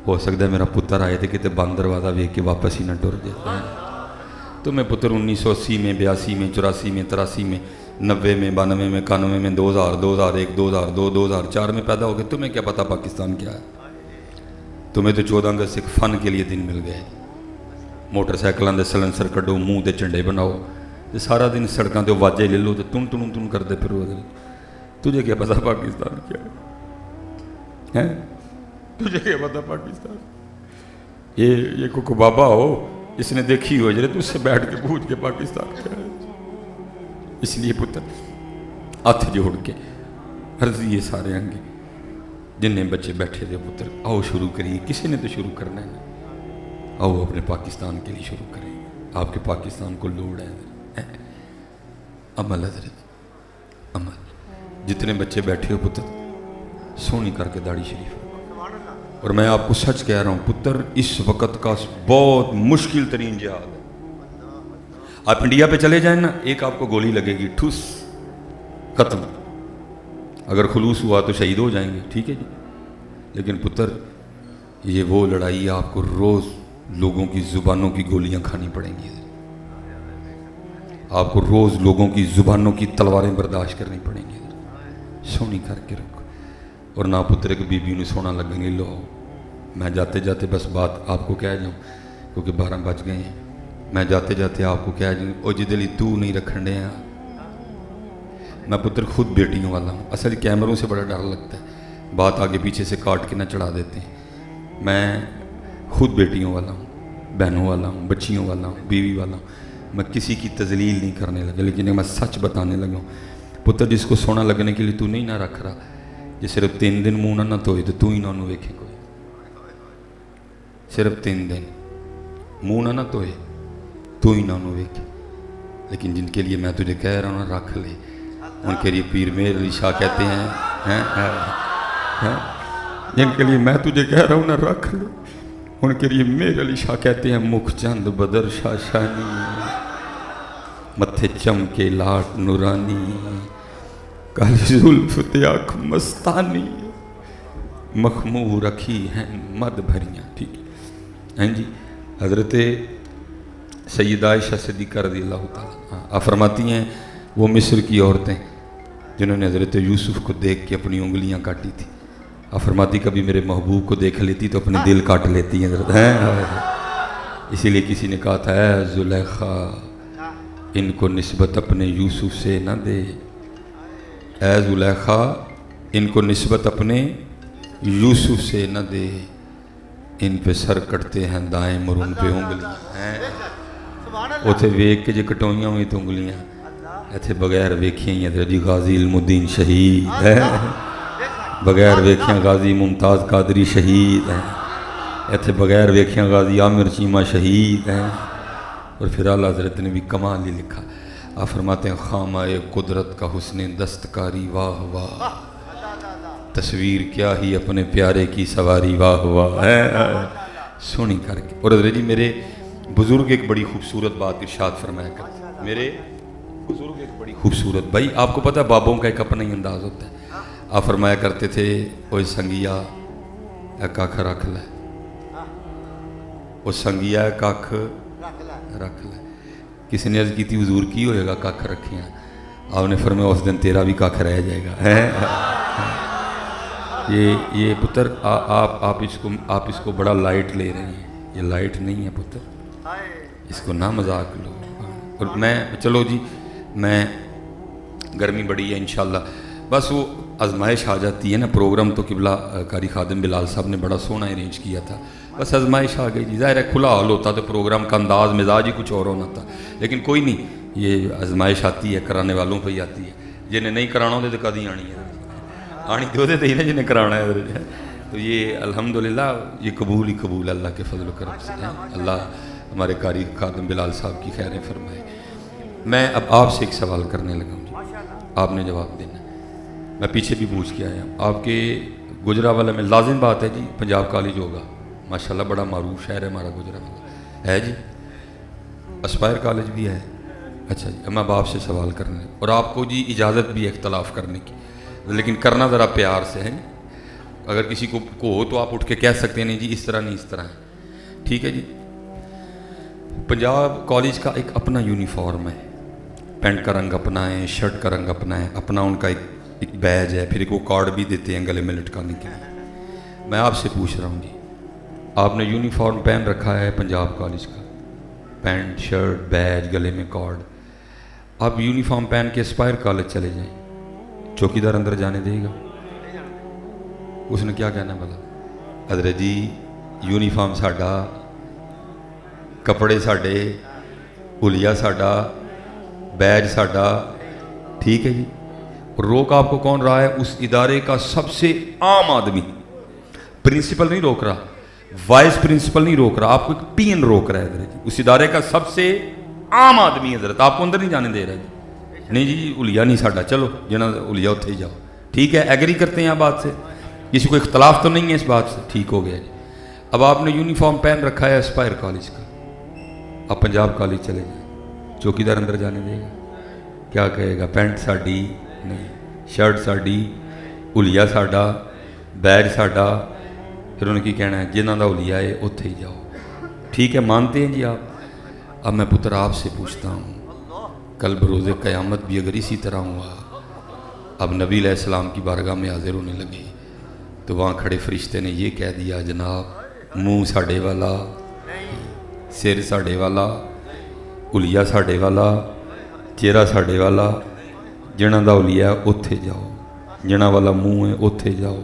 हो सकता है मेरा पुत्र आए थे कि बंद दरवाज़ा वेख के वापस ही ना टुर जाए। तो मैं पुत्र 1980 में, 82 में, 84 में, 83 में, 90 में, 92 में, 91 में, 2000, 2001, 2002, 2004 में पैदा हो गए। तुम्हें क्या पता पाकिस्तान क्या है? तुम्हें तो 14 अगस्त एक फ़न के लिए दिन मिल गए। मोटरसाइकिलों के सलेंसर कड्डो, मूँह के झंडे बनाओ, तो सारा दिन सड़कों से वाजे ले लो, तो तुन करते फिर। तुझे क्या पता पाकिस्तान क्या है? तुझे क्या पता पाकिस्तान? ये को बाबा हो, इसने देखी हो जरा, तुझसे बैठ के पूछ के पाकिस्तान क्या है। इसलिए पुत्र हाथ जोड़ के अर्ज ये सारे अंगे, जिन्हें बच्चे बैठे थे, पुत्र आओ शुरू करिए। किसी ने तो शुरू करना है ना, आओ अपने पाकिस्तान के लिए शुरू करें। आपके पाकिस्तान को लोड़ है अमल। हजरत अमल। जितने बच्चे बैठे हो पुत्र, सोनी करके दाढ़ी शरीफ। और मैं आपको सच कह रहा हूं पुत्र, इस वक्त का बहुत मुश्किल तरीन जिहाद है। आप इंडिया पे चले जाए ना, एक आपको गोली लगेगी, ठुस, खत्म। अगर खुलूस हुआ तो शहीद हो जाएंगे, ठीक है जी। लेकिन पुत्र, ये वो लड़ाई, आपको रोज लोगों की जुबानों की गोलियां खानी पड़ेंगी। आपको रोज लोगों की जुबानों की तलवारें बर्दाश्त करनी पड़ेंगी। सोनी करके रखो। और ना पुत्र एक बीबी ने सोना लगेंगे, लो मैं जाते जाते बस बात आपको कह जाऊँ क्योंकि 12 बज गए हैं, मैं जाते जाते आपको कह जाऊँ ओ जिहदे लई तू नहीं रखण दिया। मैं पुत्र खुद बेटियों वाला हूँ। असल कैमरों से बड़ा डर लगता है, बात आगे पीछे से काट के ना चढ़ा देते हैं। मैं खुद बेटियों वाला हूँ, बहनों वाला हूँ, बच्चियों वाला हूँ, बीवी वाला हूँ। मैं किसी की तजलील नहीं करने लगा, लेकिन मैं सच बताने लगा हूँ। पुत्र जिसको सोना लगने के लिए तू नहीं ना रख रहा, जे सिर्फ 3 दिन मुँह ना धोए तो तू ही ना उन्होंने वेखे कोई। सिर्फ 3 दिन मुँह ना धोए तू ही ना उन्होंने वेखे। लेकिन जिनके लिए मैं तुझे कह रहा हूँ ना रख ले, उनके लिए पीर मेर अली शाह कहते हैं जिनके लिए मैं तुझे कह रहा हूँ ना रख ले, उनके लिए मेर अली शाह कहते हैं मुख चंद बदर शाशानी, मत्थे चमके लाट नूरानी, काली जुल्फ ते आँख मस्तानी, मखमू रखी हैं मद भरियाँ। ठीक है जी। हज़रत सैयदा आयशा सिद्दीक़ा रज़ियल्लाहु ताला फरमाती हैं वो मिस्र की औरतें जिन्होंने हज़रत यूसुफ को देख के अपनी उंगलियां काटी थी, फरमाती कभी मेरे महबूब को देख लेती तो अपने दिल काट लेती हैं। इसीलिए किसी ने कहा था ऐ ज़ुलेखा इनको निस्बत अपने यूसुफ से न दे, ऐ ज़ुलेखा इनको निस्बत अपने यूसुफ से न दे, इन पे सर कटते हैं दाएं मरून पे उंगलियां हैं। उथे वेख के जो कटोइयां हुई तो उंगलियां, इत्थे बगैर वेखियां ही हज़रत जी गाजी इल्मुद्दीन शहीद है, बगैर वेखियां गाजी मुमताज़ कादरी शहीद हैं, इत्थे बगैर वेखियां गाजी आमिर चीमा शहीद हैं। और फिर आला हज़रत ने भी कमाल ही लिखा, आप फरमाते हैं खामाए कुदरत का हुस्ने दस्तकारी वाह वाह, तस्वीर क्या ही अपने प्यारे की सवारी वाह वाह है सोनी करके। और हज़रत जी मेरे बुज़ुर्ग एक बड़ी खूबसूरत बात इरशाद फरमाया करते, मेरे बुज़ुर्ग एक बड़ी खूबसूरत, भाई आपको पता है बाबों का एक अपना ही अंदाज़ होता है। आप फरमाया करते थे ओए संगिया कख रख ले, ओ संगिया कख रख ले। किसी ने अर्ज़ की थी हुजूर की होएगा कख रखियाँ, आपने फरमाया उस दिन तेरा भी कख रह जाएगा है। ये पुत्र आप इसको बड़ा लाइट ले रहे हैं, ये लाइट नहीं है पुत्र, इसको ना मजाक लो। और मैं चलो जी मैं गर्मी बड़ी है इंशाल्लाह, बस वो आजमाइश आ जाती है ना। प्रोग्राम तो किबला कारी खादिम बिलाल साहब ने बड़ा सोना अरेंज किया था, बस आजमाइश आ गई जी। ज़ाहिर है खुला हॉल होता तो प्रोग्राम का अंदाज़ मिजाज ही कुछ और होना था, लेकिन कोई नहीं, ये आजमाइश आती है, कराने वालों पर ही आती है। जिन्हें नहीं कराना होते तो कभी आनी है, आनी तो होते ही ना जिन्हें कराना है। तो ये अल्हम्दुलिल्लाह ये कबूल ही कबूल है अल्लाह के फजल करम से है। अल्लाह हमारे कारी खादिम बिलाल साहब की खैरें फरमाए। मैं अब आपसे एक सवाल करने लगा हूँ जी, आपने जवाब देना। मैं पीछे भी पूछ के आया हूँ, आपके गुजरावाला में लाजिम बात है जी पंजाब कॉलेज होगा, माशाल्लाह बड़ा मारूफ शहर है हमारा गुजरावाला है जी, एस्पायर कॉलेज भी है। अच्छा जी, मैं अब आपसे सवाल करने और आपको जी इजाज़त भी है इख्तलाफ करने की, लेकिन करना ज़रा प्यार से है। अगर किसी को हो तो आप उठ के कह सकते हैं नहीं जी इस तरह नहीं इस तरह है, ठीक है जी। पंजाब कॉलेज का एक अपना यूनिफॉर्म है, पैंट का रंग अपना है, शर्ट का रंग अपना है, अपना उनका एक बैज है, फिर एक वो कार्ड भी देते हैं गले में लटकाने के लिए। मैं आपसे पूछ रहा हूँ जी, आपने यूनिफॉर्म पहन रखा है पंजाब कॉलेज का, पैंट शर्ट बैज गले में कार्ड, आप यूनिफॉर्म पहन के एस्पायर कॉलेज चले जाएं, चौकीदार अंदर जाने देगा? उसने क्या कहना भला, हज़रत जी यूनिफॉर्म साडा, कपड़े साडे, हुलिया साडा, बैज साडा, ठीक है जी। और रोक आपको कौन रहा है? उस इदारे का सबसे आम आदमी, प्रिंसिपल नहीं रोक रहा, वाइस प्रिंसिपल नहीं रोक रहा, आपको एक पीएन रोक रहा है हज़रत जी। उस इदारे का सबसे आम आदमी हज़रत आपको अंदर नहीं जाने दे रहा जी। नहीं जी हुलिया नहीं साडा, चलो जिन्ना हुलिया उत्थे ही जाओ, ठीक है। एग्री करते हैं आप बात से, किसी को इख्तलाफ तो नहीं है इस बात से, ठीक हो गया जी। अब आपने यूनिफॉर्म पहन रखा है एस्पायर कॉलेज का, आप पंजाब कॉलेज चले जाए, चौकीदार अंदर जाने देगा? क्या कहेगा? पैंट साड़ी नहीं, शर्ट साड़ी, हुलिया साडा, बैज साडा, फिर उन्हें की कहना है जिन्हों का हुलिया है उत्थे ही जाओ, ठीक है। मानते हैं जी आप? अब मैं पुत्र आपसे पूछता हूँ, कल बरोज़े क़यामत भी अगर इसी तरह हुआ, अब नबी अलैहिस्सलाम की बारगाह में हाजिर होने लगे तो वहाँ खड़े फरिश्ते ने ये कह दिया, जनाब منہ ساڈے والا, سر ساڈے والا, اولیا ساڈے والا, چہرہ ساڈے والا. جنہاں دا اولیا ہے اوتھے جاؤ, جنہاں والا منہ ہے اوتھے جاؤ,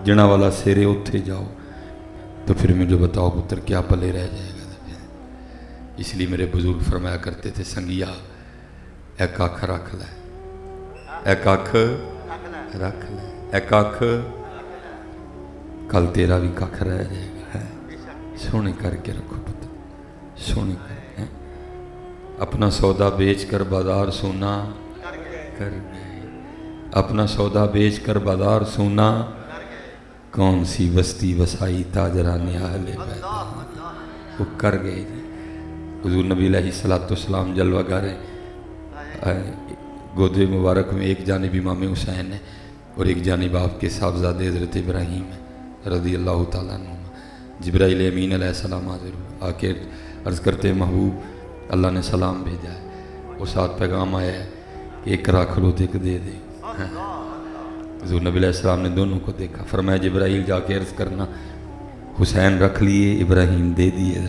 جنہاں والا سر ہے اوتھے جاؤ. تو پھر مجھے بتاؤ پتر کیا پلے رہ جائے گا. اس لیے میرے بزرگ فرمایا کرتے تھے سنگیا اے کھ رکھ لے, اے کھ رکھ لے, اے کھ کل تیرا بھی کھ رہ جائے گا. سونے کر کے رکھو پتر, سونے کر کے. اپنا سودا بیچ کر بازار سونا کر گئے, اپنا سودا بیچ کر بازار سونا, کون سی بستی بسائی تاجران اہل بیت, وہ کر گئے. حضور نبی علیہ السلام جلوہ گر ہے, گودے مبارک میں ایک جانب امام حسین ہے اور ایک جانب آپ کے صاحبزادے حضرت ابراہیم ہے رضی اللہ تعالیٰ عنہ. جبرائیل امین علیہ السلام حاضر آ کے عرض کرتے محبوب اللہ نے سلام بھیجا ہے اور ساتھ پیغام آیا ہے کہ ایک رکھ لو تو ایک دے دے. حضور نبی علیہ السلام نے دونوں کو دیکھا, فرمایا جبرائیل جا کے عرض کرنا حسین رکھ لیے ابراہیم دے دیے.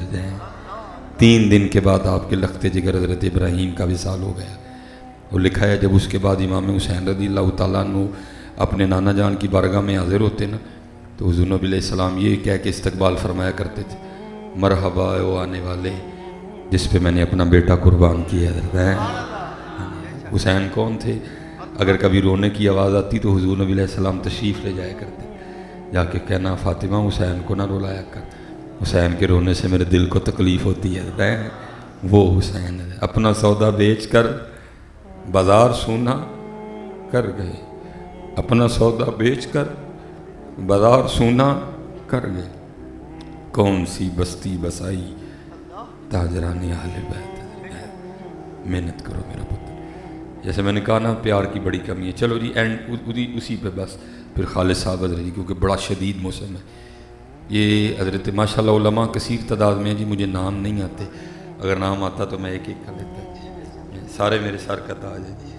3 دن کے بعد آپ کے لخت جگر حضرت ابراہیم کا وصال ہو گیا. اور لکھا ہے جب اس کے بعد امام حسین رضی اللہ تعالیٰ عنہ اپنے نانا جان کی بارگاہ میں حاضر ہوتے نا, تو حضور نبی علیہ السلام یہ کہہ کے استقبال فرمایا کرتے تھے, مرحبا او آنے والے جس پہ میں نے اپنا بیٹا قربان کیا ہے. حسین کون تھے؟ اگر کبھی رونے کی آواز آتی تو حضور نبی علیہ السلام تشریف لے جایا کرتے, جا کے کہنا فاطمہ حسین کو نہ رلایا کر, حسین کے رونے سے میرے دل کو تکلیف ہوتی ہے. وہ حسین ہے. اپنا سودا بیچ کر بازار سونا کر گئے, اپنا سودا بیچ کر بازار سونا کر گئے, کون سی بستی بسائی تاجران اہل بیت. محنت کرو میرا پتر. جیسے میں نے کہا نا پیار کی بڑی کمی ہے. چلو جی اینڈ اسی پہ بس پھر خالد صاحب حضرت جی, کیونکہ بڑا شدید موسم ہے. یہ حضرت ماشاءاللہ علماء کثیر تعداد میں ہیں جی, مجھے نام نہیں آتے, اگر نام آتا تو میں ایک ایک کر لیتا. سارے میرے سر کا تاج ہے جی.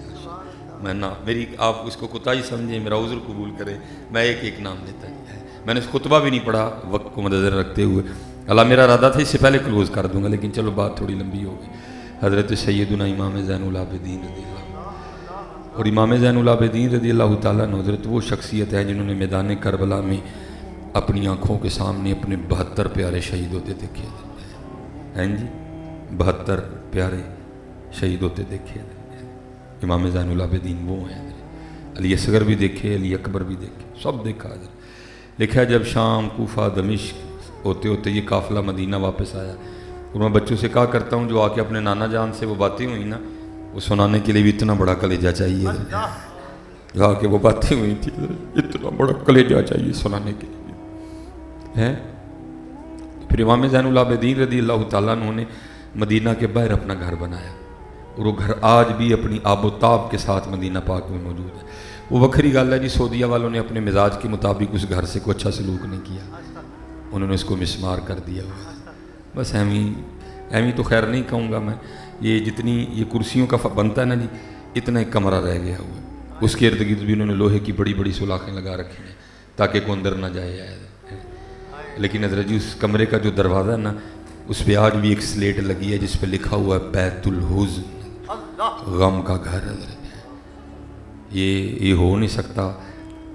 میں نہ میری آپ اس کو کوتاہی سمجھیں, میرا عذر قبول کریں, میں ایک ایک نام لیتا ہے. میں نے خطبہ بھی نہیں پڑھا وقت کو مدنظر رکھتے ہوئے. اللہ میرا ارادہ تھا اس سے پہلے کلوز کر دوں گا, لیکن چلو بات تھوڑی لمبی ہو گئی. حضرت سیدنا امام زین العابدین رضی اللہ, اور امام زین العابدین رضی اللہ تعالیٰ عنہ حضرت وہ شخصیت ہے جنہوں نے میدان کربلا میں اپنی آنکھوں کے سامنے اپنے 72 پیارے شہید ہوتے دیکھے ہیں جی. 72 پیارے شہید ہوتے دیکھے. امام زین العابدین وہ ہیں. علی اصغر بھی دیکھے, علی اکبر بھی دیکھے, سب دیکھا. لکھا ہے جب شام کوفہ دمشق ہوتے ہوتے یہ قافلہ مدینہ واپس آیا, اور میں بچوں سے کہا کرتا ہوں جو آ کے اپنے نانا جان سے وہ باتیں ہوئی نا, وہ سنانے کے لیے بھی اتنا بڑا کلیجہ چاہیے. آ کے وہ باتیں ہوئی تھی, اتنا بڑا کلیجہ چاہیے سنانے کے لیے ہے. پھر امام زین العابدین رضی اللہ تعالیٰ عنہ نے مدینہ کے باہر اپنا گھر بنایا, اور وہ گھر آج بھی اپنی آب و تاب کے ساتھ مدینہ پاک میں موجود ہے. وہ وکھری گل ہے جی, سعودیہ والوں نے اپنے مزاج کے مطابق اس گھر سے کوئی اچھا سلوک نہیں کیا, انہوں نے اس کو مسمار کر دیا ہوا. بس ایمی تو خیر نہیں کہوں گا میں. یہ جتنی یہ کرسیوں کا بنتا ہے نا جی, اتنا ایک کمرہ رہ گیا ہوا, اس کے ارد گرد بھی انہوں نے لوہے کی بڑی بڑی سلاخیں لگا رکھی ہیں تاکہ کوئی اندر نہ جائے. لیکن حضرت جی اس کمرے کا جو دروازہ ہے نا, اس پہ آج بھی ایک سلیٹ لگی ہے جس پہ لکھا ہوا ہے بیت الحزن, غم کا گھر. یہ ہو نہیں سکتا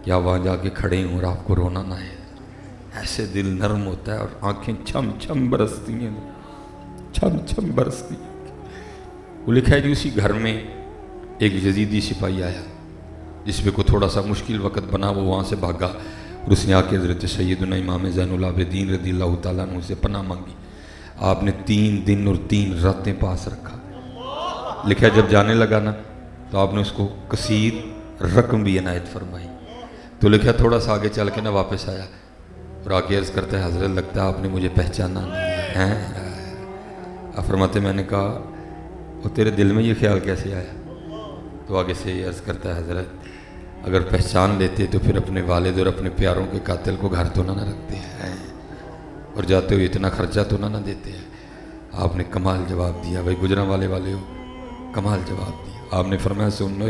کہ آپ وہاں جا کے کھڑے ہوں اور آپ کو رونا نہ ہے. ایسے دل نرم ہوتا ہے اور آنکھیں چھم چھم برستی ہیں, چھم چھم برستی. وہ لکھا ہے جی اسی گھر میں ایک یزیدی سپاہی آیا جس پہ کوئی تھوڑا سا مشکل وقت بنا, وہ وہاں سے بھاگا اور اس نے آ کے حضرت سیدنا امام زین العابدین رضی اللہ تعالیٰ عنہ سے پناہ مانگی. آپ نے 3 دن اور 3 راتیں پاس رکھا. لکھا ہے جب جانے لگا نا تو آپ نے اس کو کثیر رقم بھی عنایت فرمائی. تو لکھا تھوڑا سا آگے چل کے نا واپس آیا اور آگے عرض کرتا ہے حضرت لگتا ہے آپ نے مجھے پہچانا نہیں ہے. آپ فرماتے میں نے کہا وہ تیرے دل میں یہ خیال کیسے آیا؟ تو آگے سے یہ عرض کرتا ہے حضرت اگر پہچان لیتے تو پھر اپنے والد اور اپنے پیاروں کے قاتل کو گھر تو نہ رکھتے ہیں اور جاتے ہوئے اتنا خرچہ تو نہ دیتے ہیں. آپ نے کمال جواب دیا. بھائی گجراں والے ہو, کمال جواب دیا. آپ نے فرمایا سن لو,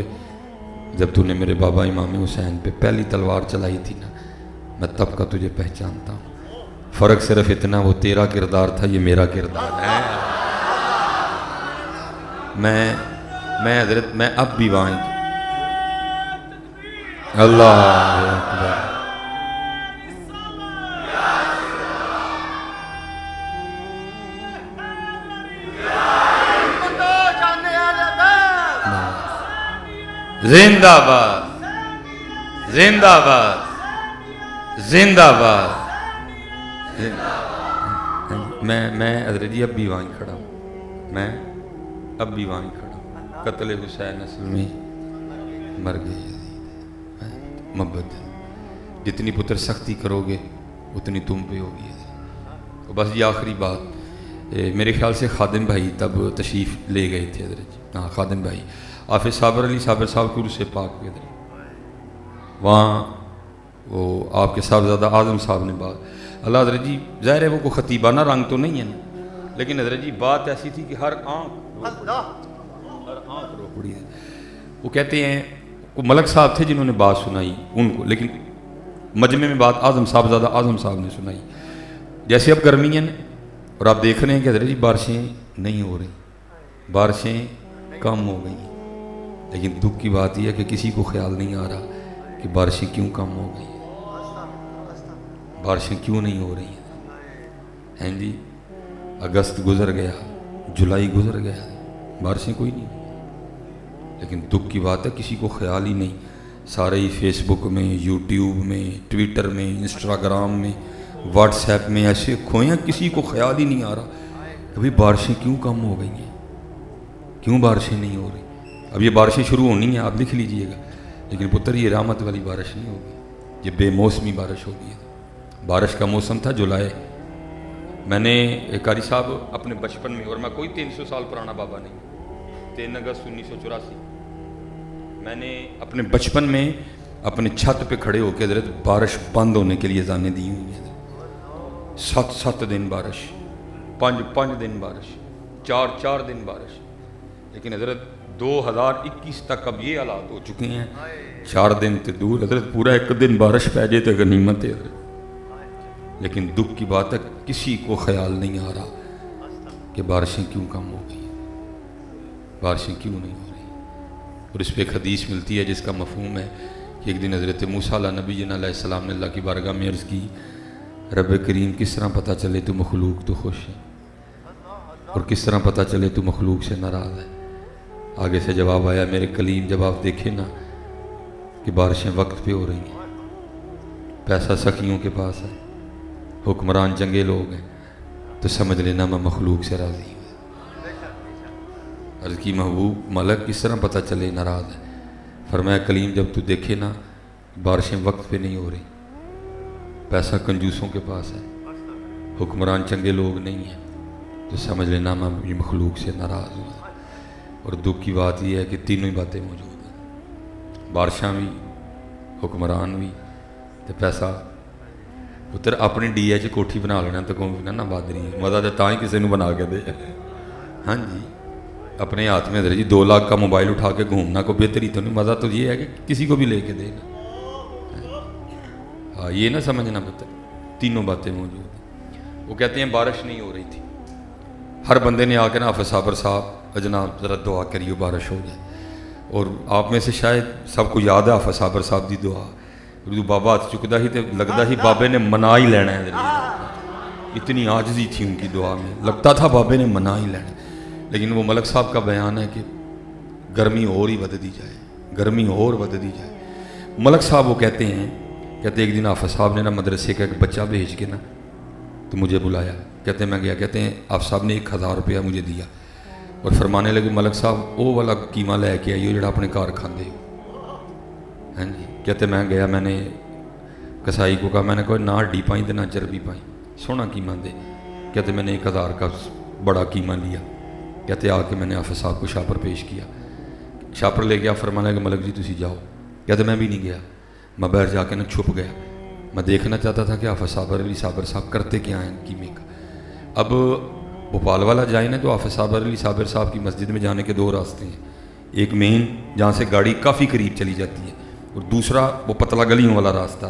جب تو نے میرے بابا امام حسین پہ پہلی تلوار چلائی تھی نا, میں تب کا تجھے پہچانتا ہوں. فرق صرف اتنا وہ تیرا کردار تھا یہ میرا کردار ہے. میں حضرت میں اب بھی وہاں اللہ اکبر. زندہ باد زندہ باد زندہ باد. میں حضرت جی اب بھی وہیں کھڑا ہوں. میں اب بھی وہیں کھڑا ہوں. قتل حسین اصل میں مر گئی. محبت جتنی پتر سختی کرو گے اتنی تم پہ ہوگی. بس یہ آخری بات میرے خیال سے خادم بھائی تب تشریف لے گئے تھے حضرت جی. ہاں خادم بھائی حافظ صابر علی صابر صاحب کے عرس پاک پہ وہاں وہ آپ کے صاحبزادہ اعظم صاحب نے بات اللہ حضرت جی ظاہر ہے وہ کو خطیبانہ رنگ تو نہیں ہے نا لیکن حضرت جی بات ایسی تھی کہ ہر آنکھ رو پڑی ہے. وہ کہتے ہیں وہ ملک صاحب تھے جنہوں نے بات سنائی ان کو لیکن مجمع میں بات اعظم صاحبزادہ اعظم صاحب نے سنائی. جیسے اب گرمی ہے اور آپ دیکھ رہے ہیں کہ حضرت جی بارشیں نہیں ہو رہی بارشیں کم ہو گئی لیکن دکھ کی بات یہ ہے کہ کسی کو خیال نہیں آ رہا کہ بارشیں کیوں کم ہو گئی بارشیں کیوں نہیں ہو رہی ہیں جی. اگست گزر گیا جولائی گزر گیا بارشیں کوئی نہیں لیکن دکھ کی بات ہے کسی کو خیال ہی نہیں. سارے ہی فیس بک میں یوٹیوب میں ٹویٹر میں انسٹاگرام میں واٹس ایپ میں ایسے کھوئے کسی کو خیال ہی نہیں آ رہا کہ بھئی بارشیں کیوں کم ہو گئی ہیں کیوں بارشیں نہیں ہو رہی. اب یہ بارشیں شروع ہونی ہیں آپ لکھ لیجئے گا لیکن پتر یہ رحمت والی بارش نہیں ہوگی یہ بے موسمی بارش ہوگی. بارش کا موسم تھا جولائی. میں نے قاری صاحب اپنے بچپن میں اور میں کوئی 300 سال پرانا بابا نہیں 3 اگست 1984 میں نے اپنے بچپن میں اپنے چھت پہ کھڑے ہو کے حضرت بارش بند ہونے کے لیے اذانیں دی ہوئی ہیں. 7 دن بارش 5 دن بارش 4 دن بارش لیکن حضرت 2021 تک اب یہ حالات ہو چکے ہیں 4 دن تے دور حضرت پورا 1 دن بارش پہ جائے تو غنیمت ہے حضرت. لیکن دکھ کی بات ہے کسی کو خیال نہیں آ رہا کہ بارشیں کیوں کم ہو گئی بارشیں کیوں نہیں ہو رہی. اور اس پہ ایک حدیث ملتی ہے جس کا مفہوم ہے کہ ایک دن حضرت موسیٰ علیہ نبی علیہ السلام نے اللہ کی بارگاہ میں عرض کی رب کریم کس طرح پتہ چلے تو مخلوق تو خوش ہے اور کس طرح پتہ چلے تو مخلوق سے ناراض ہے. آگے سے جواب آیا میرے کلیم جب آپ دیکھیں نا کہ بارشیں وقت پہ ہو رہی ہیں پیسہ سخیوں کے پاس ہے حکمران چنگے لوگ ہیں تو سمجھ لینا میں مخلوق سے راضی ہوں. عرض کی محبوب ملک کس طرح پتہ چلے ناراض ہے. فرمایا کلیم جب تو دیکھے نا بارشیں وقت پہ نہیں ہو رہی پیسہ کنجوسوں کے پاس ہے حکمران چنگے لوگ نہیں ہیں تو سمجھ لینا میں مخلوق سے ناراض ہوں. اور دکھ کی بات یہ ہے کہ تینوں ہی باتیں موجود ہیں بارشاں بھی حکمران بھی تو پیسہ. پتر اپنی ڈی ایچ کوٹھی بنا لینا تو کون نہ بادری مزہ تو تاں ہی کسی نے بنا کے دے. ہاں جی اپنے ہاتھ میں حضرت جی 2 لاکھ کا موبائل اٹھا کے گھومنا کو بہتری تو نہیں مزہ تو یہ ہے کہ کسی کو بھی لے کے دے نا. ہاں یہ نہ سمجھنا پتر تینوں باتیں موجود ہیں. وہ کہتے ہیں بارش نہیں ہو رہی تھی ہر بندے نے آ کے نا حافظ صابر صاحب جناب ذرا دعا کریو بارش ہو جائے. اور آپ میں سے شاید سب کو یاد ہے حافظ صابر صاحب دی دعا اردو بابا ہاتھ چکتا ہی تو لگتا ہی بابے نے منا ہی لینا ہے. اتنی عاجزی تھی ان کی دعا میں لگتا تھا بابے نے منا ہی لینا. لیکن وہ ملک صاحب کا بیان ہے کہ گرمی اور ہی ودتی جائے گرمی اور ودتی جائے. ملک صاحب وہ کہتے ہیں ایک دن حافظ صاحب نے نا مدرسے کا ایک بچہ بھیج کے نا تو مجھے بلایا. کہتے ہیں میں گیا کہتے ہیں حافظ صاحب نے 1000 روپیہ مجھے دیا اور فرمانے لگے ملک صاحب وہ والا قیمہ لے کے آئیو جڑا اپنے کار کھاندے ہو. ہاں جی کہتے میں گیا میں نے کسائی کو کہا میں نے کہا نہ ہڈی پائیں تو نہ چربی پائیں سونا قیمہ دے. کہتے میں نے 1000 کا بڑا قیمہ لیا. کہتے آ کے میں نے حافظ صاحب کو شاپر پیش کیا شاپر لے گیا فرمانے لگے ملک جی تسی جاؤ. کہتے میں بھی نہیں گیا میں باہر جا کے نا چھپ گیا. میں دیکھنا چاہتا تھا کہ حافظ صابر علی صابر صاحب کرتے کیا ہیں قیمے کا. اب بھوپال والا جائے نا تو حافظ صابر علی صابر صاحب کی مسجد میں جانے کے 2 راستے ہیں. ایک مین جہاں سے گاڑی کافی قریب چلی جاتی ہے اور دوسرا وہ پتلا گلیوں والا راستہ.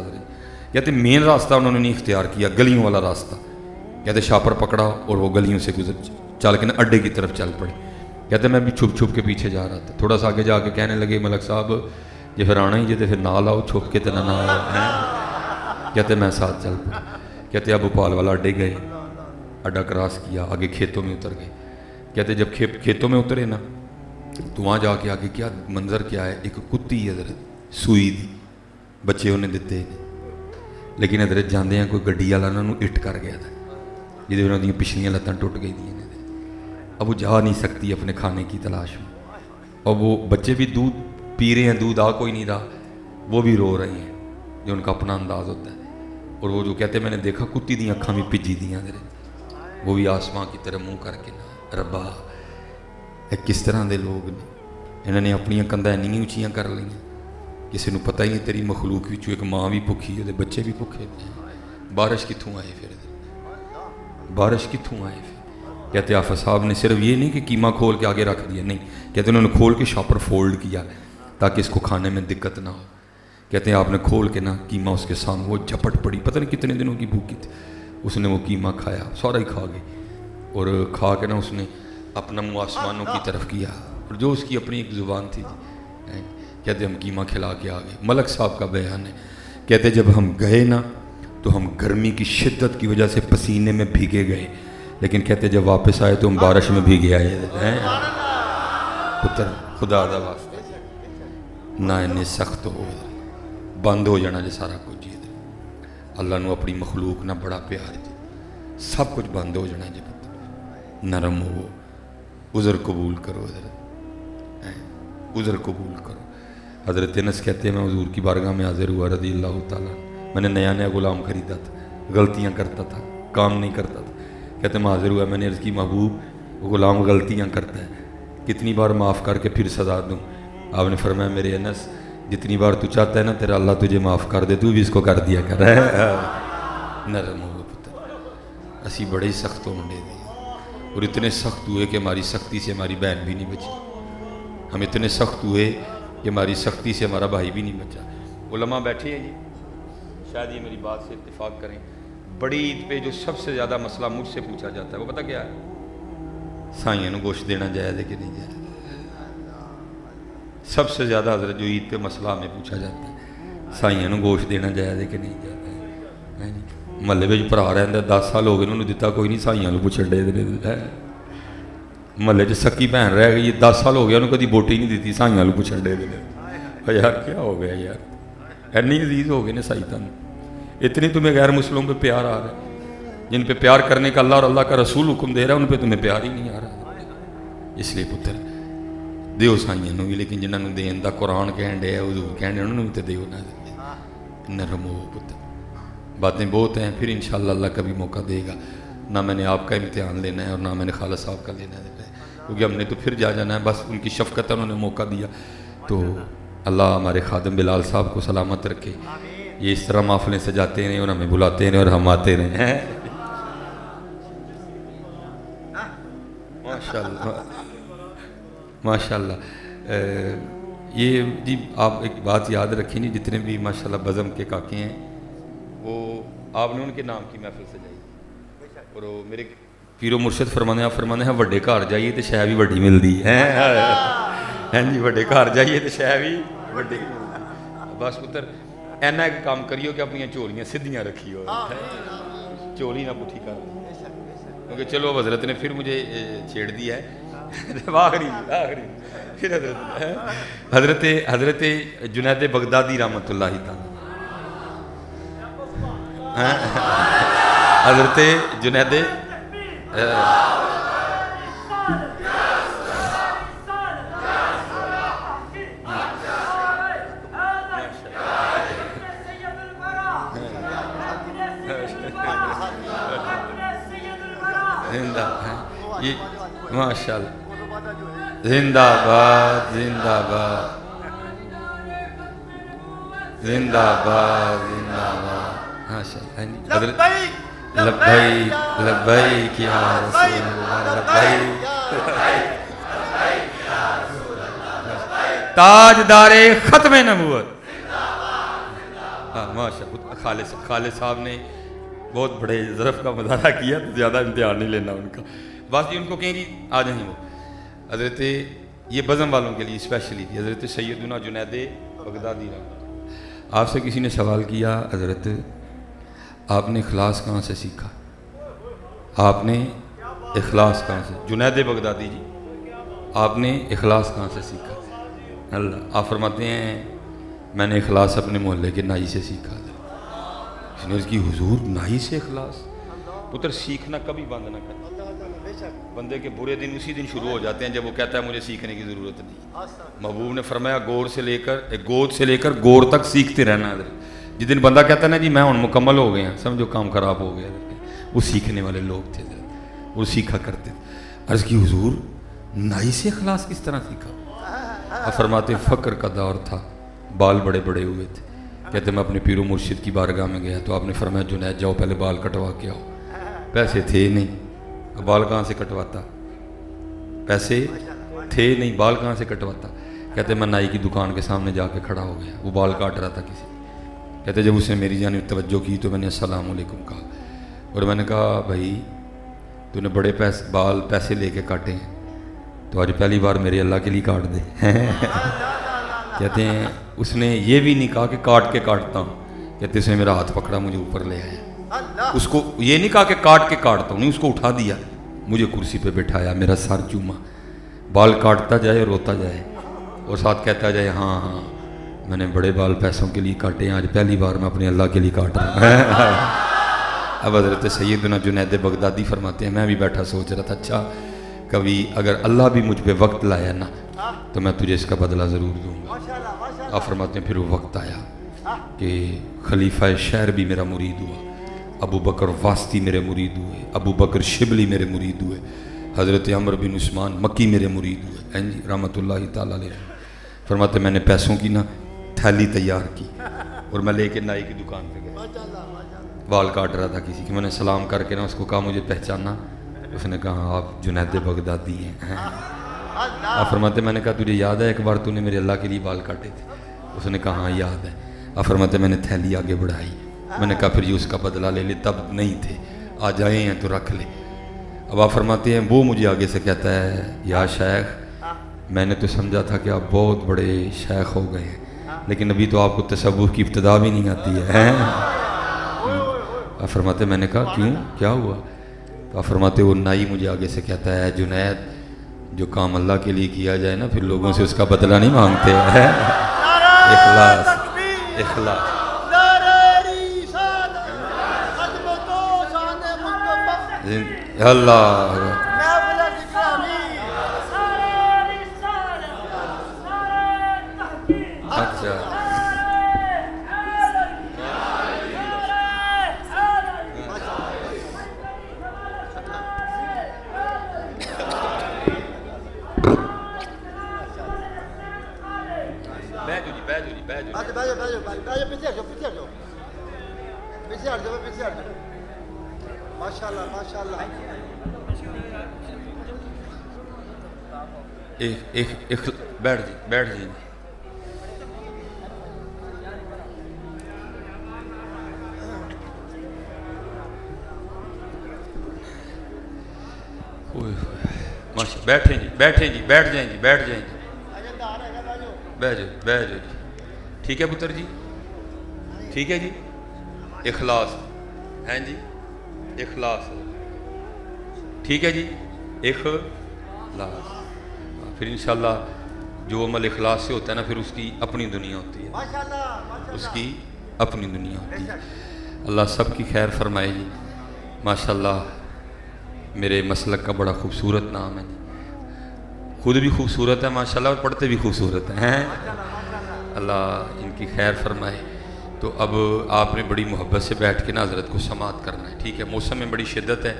कहते मेन रास्ता उन्होंने नहीं इख्तियार किया, गलियों वाला रास्ता। कहते शापर पकड़ा और वो गलियों से गुजर चल के ना अड्डे की तरफ चल पड़े। कहते मैं भी छुप छुप के पीछे जा रहा था। थोड़ा सा आगे जाके कहने लगे मलक साहब जे फिर आना ही जे तो फिर ना लाओ, छुप के तो ना आओ। कहते मैं साथ चल पड़ा। कहते अब भोपाल वाला अड्डे गए, अड्डा क्रॉस किया, आगे खेतों में उतर गए। कहते जब खेतों में उतरे ना तो वहाँ जाके आगे क्या मंजर क्या है, एक कुत्ती है सूई दी, बच्चे उन्हें दिते ने, लेकिन इधर जाते हैं कोई गड्डी वाला उन्होंने इट कर गया था जिसे उन्होंने पिछलियाँ लत्तां टुट गई दी। अब वो जा नहीं सकती अपने खाने की तलाश में, और वो बच्चे भी दूध पी रहे हैं, दूध आ कोई नहीं रहा, वो भी रो रहे हैं, जो उनका अपना अंदाज होता है। और वो जो कहते मैंने देखा कुत्ती दी अखां भी भिजी दियाँ तेरे, वो भी आसमां की तरह मुँह करके ना रब्बा ਇਹ किस तरह के लोग ने, इन्होंने अपन कंधा इन्नियां उचियां कर लिया, किसी को पता ही नहीं तेरी मखलूक विचों एक माँ भी भुखी है, बच्चे भी भुखे। बारिश कित्थों आए फिर, बारिश कित्थों आए फिर? कहते आफा साहब ने सिर्फ ये नहीं कि कीमा खोल के आगे रख दिया, नहीं, कहते उन्होंने खोल के शॉपर फोल्ड किया ताकि इसको खाने में दिक्कत ना हो। कहते हैं आपने खोल के ना कीमा उसके सामने, वो झपट पड़ी, पता नहीं कितने दिनों की भूखी थी, उसने वो कीमा खाया, सारा ही खा गई, और खा के ना उसने अपना मुँह आसमानों की तरफ किया, और जो उसकी अपनी एक ज़ुबान थी। कहते हम कीमा खिला के आ गए। मलक साहब का बयान है, कहते जब हम गए ना तो हम गर्मी की शिद्दत की वजह से पसीने में भीगे गए, लेकिन कहते जब वापस आए तो हम बारिश में भीगे आए हैं। पुत्र खुदा दा वास्ता ना इन्ने सख्त हो, बंद हो जाना जो सारा कुछ जी, अल्लाह नू अपनी मखलूक ना बड़ा प्यार जी, सब कुछ बंद हो जाना जी। पुत्र नरम हो, उज़र कबूल करो, उज़र कबूल करो। हज़रत अनस कहते हैं मैं हुज़ूर की बारगाह में हाज़िर हुआ रज़ी अल्लाह ताला, मैंने नया नया गुलाम ख़रीदा था, गलतियाँ करता था, काम नहीं करता था। कहते मैं हाज़िर हुआ, मैंने अर्ज़ की महबूब गुलाम गलतियाँ करता है, कितनी बार माफ़ करके फिर सज़ा दूँ? आपने फरमाया मेरे अनस जितनी बार तू चाहता है ना तेरा अल्लाह तुझे माफ़ कर दे, तू भी इसको कर दिया कर। नरम हो पुत्र, असी बड़े ही सख्त होंगे, और इतने सख्त हुए कि हमारी सख्ती से हमारी बहन भी नहीं बची, हम इतने सख्त हुए कि हमारी सख्ती से हमारा भाई भी नहीं बचा। उलमा बैठे हैं जी, शायद ये मेरी बात से इत्तेफाक करें, बड़ी ईद पे जो सबसे ज़्यादा मसला मुझसे पूछा जाता है वो पता क्या है? साइयों को गोश्त देना जायज़ है कि नहीं जायज़? सबसे ज़्यादा हज़रत जो ईद पे मसला हमें पूछा जाता है, साइयों को गोश्त देना जायज़ है कि नहीं जायज़ है? महल्ले में भरा रहा 10 साल हो गए उन्होंने दिता कोई नहीं, साइयों को पुछड़ दे है। महल्ले च सकी भैन रह गई 10 साल हो गया उन्होंने कभी बोटी नहीं दी, साइयों को पुछड़ दे यार क्या हो गया यार, इन्नी अजीज हो गए ने साई तुम, इतनी तुम्हें गैर मुस्लिमों पे प्यार आ रहा है, जिन पे प्यार करने का अल्लाह और अल्लाह का रसूल हुक्म दे रहा है उन पे तुम्हें प्यार ही नहीं आ रहा। इसलिए पुत्र दियो साइयों भी, लेकिन जिन्होंने देन का कुरान कह डे हुजूर कह डे उन्होंने भी तो दियो ना, नरम हो पुत्र। बातें बहुत हैं, फिर इंशाअल्लाह अल्लाह कभी मौका देगा। ना मैंने आपका इम्तिहान लेना है और ना मैंने खाला साहब का लेना है, क्योंकि हमने तो फिर जा जाना है, बस उनकी शफ़क़त उन्होंने मौका दिया। तो अल्लाह हमारे खादम बिलाल साहब को सलामत रखे, ये इस तरह महफ़िलें सजाते रहें और हमें बुलाते रहें और हम आते रहें। माशाअल्लाह माशाअल्लाह। ये जी आप एक बात याद रखें जी, जितने भी माशाअल्लाह बज़म के काके हैं वो आपने उनके नाम की महफिल सजाई, और वो मेरे पीरो मुर्शद फरमाने हैं वड्डे घर जाइए तो शह भी वड्डी मिलती है। हैं जी, वड्डे घर जाइए तो शह भी वड्डी मिलती। बस पुत्र इन्ना एक काम करियो कि अपनी झोलियाँ सीधियाँ रखियो, झोली ना पुठी कर, क्योंकि चलो हजरत ने फिर मुझे छेड़ दिया है। आखिरी आखिरी फिर हजरत जुनैद बगदादी रहमतुल्लाह तआला, हजरत जुनैद ये माशाअल्लाह, जिंदाबाद जिंदाबाद जिंदाबाद जिंदाबाद। माशाअल्लाह, लब्बैक लब्बैक या रसूल अल्लाह, लब्बैक ताजदारे खत्म नबूवत। हाँ माशाअल्लाह, خالد صاحب نے بہت بڑے ظرف کا مظاہرہ کیا، تو زیادہ امتحان نہیں لینا ان کا، بس جی ان کو کہیں جی آ جائیں وہ حضرت، یہ بزم والوں کے لیے اسپیشلی تھی، حضرت سیدنا جنید بغدادی رحمۃ۔ آپ سے کسی نے سوال کیا حضرت آپ نے اخلاص کہاں سے سیکھا؟ آپ نے اخلاص کہاں سے، جنید بغدادی جی آپ نے اخلاص کہاں سے سیکھا؟ اللہ آپ فرماتے ہیں میں نے اخلاص اپنے محلے کے نائی سے سیکھا۔ اس نے اس کی حضور نائی سے اخلاص؟ پتر سیکھنا کبھی بند نہ کر، بندے کے برے دن اسی دن شروع ہو جاتے ہیں جب وہ کہتا ہے مجھے سیکھنے کی ضرورت نہیں۔ محبوب نے فرمایا گود سے لے کر گور تک سیکھتے رہنا ہے۔ جس دن بندہ کہتا ہے نا جی میں ان مکمل ہو گیا، سمجھو کام خراب ہو گیا، وہ سیکھنے والے لوگ تھے، وہ سیکھا کرتے تھے۔ عرض کی حضور نائی سے اخلاص کس طرح سیکھا؟ آپ فرماتے فقر کا دور تھا، بال بڑے بڑے ہوئے تھے، کہتے میں اپنے پیر و مرشد کی بارگاہ میں گیا تو آپ نے فرمایا جنید جاؤ پہلے بال کٹوا کے آؤ۔ پیسے تھے نہیں، بال کہاں سے کٹواتا؟ پیسے تھے نہیں، بال کہاں سے کٹواتا؟ کہتے میں نائی کی دکان کے سامنے جا کے کھڑا ہو گیا، وہ بال کاٹ رہا تھا کسی، کہتے جب اس نے میری جانب توجہ کی تو میں نے السلام علیکم کہا، اور میں نے کہا بھائی تو نے بڑے بال پیسے لے کے کاٹے ہیں تو آج پہلی بار میرے اللہ کے لیے کاٹ دے۔ کہتے ہیں اس نے یہ بھی نہیں کہا کہ کاٹ کے کاٹتا ہوں، کہتے اس نے میرا ہاتھ پکڑا مجھے اوپر لے آیا، اس کو یہ نہیں کہا کہ کاٹ کے کاٹتا ہوں، نہیں، اس کو اٹھا دیا، مجھے کرسی پہ بٹھایا، میرا سر چوما، بال کاٹتا جائے اور روتا جائے اور ساتھ کہتا جائے ہاں ہاں میں نے بڑے بال پیسوں کے لیے کاٹے ہیں، آج پہلی بار میں اپنے اللہ کے لیے کاٹ رہا ہوں۔ اب حضرت سیدنا جنید بغدادی فرماتے ہیں میں بھی بیٹھا سوچ رہا تھا اچھا کبھی اگر اللہ بھی مجھ پہ وقت لایا نا تو میں تجھے اس کا بدلہ ضرور دوں گا۔ آپ فرماتے ہیں پھر وہ وقت آیا کہ خلیفہ شہر بھی میرا مرید ہوا، ابو بکر واسطی میرے مرید ہوئے، ابو بکر شبلی میرے مرید ہوئے، حضرت عمر بن عثمان مکی میرے مرید ہوئے رحمۃ اللہ تعالیٰ علیہ۔ فرماتے میں نے پیسوں کی نا تھیلی تیار کی اور میں لے کے نائی کی دکان پہ گیا، بال کاٹ رہا تھا کسی کی، میں نے سلام کر کے نا اس کو کہا مجھے پہچانا؟ اس نے کہا آپ جنید بغدادی ہیں۔ آپ فرماتے میں نے کہا تجھے یاد ہے ایک بار تو نے میرے اللہ کے لیے بال کاٹے تھے؟ اس نے کہا ہاں یاد ہے۔ آپ فرماتے میں نے تھیلی آگے بڑھائی، میں نے کہا پھر یہ اس کا بدلہ لے لے، تب نہیں تھے، آج آئے ہیں تو رکھ لے۔ اب آپ فرماتے ہیں وہ مجھے آگے سے کہتا ہے یا شیخ میں نے تو سمجھا تھا کہ آپ بہت بڑے شیخ ہو گئے ہیں لیکن ابھی تو آپ کو تصوف کی ابتدا بھی نہیں آتی ہے۔ آپ فرماتے میں نے کہا کیوں کیا ہوا؟ تو آپ فرماتے وہ نائی مجھے آگے سے کہتا ہے جنید جو کام اللہ کے لیے کیا جائے نا پھر لوگوں سے اس کا بدلہ نہیں مانگتے ہیں۔ اخلاص اخلاص اللہ اچھا بیٹھ جی بیٹھیں جی بیٹھ جائیں جی بیٹھ جائیں جی بیٹھ جاؤ جی ٹھیک ہے پتر جی ٹھیک ہے جی اخلاص ہیں جی اخلاص ٹھیک ہے جی اخلاص پھر انشاءاللہ جو عمل اخلاص سے ہوتا ہے نا پھر اس کی اپنی دنیا ہوتی ہے، اس کی اپنی دنیا ہوتی ہے۔ اللہ سب کی خیر فرمائے جی۔ ماشاءاللہ میرے مسلک کا بڑا خوبصورت نام ہے جی، خود بھی خوبصورت ہے ماشاءاللہ اور پڑھتے بھی خوبصورت ہیں، اللہ ان کی خیر فرمائے۔ تو اب آپ نے بڑی محبت سے بیٹھ کے نا حضرت کو سماعت کرنا ہے، ٹھیک ہے؟ موسم میں بڑی شدت ہے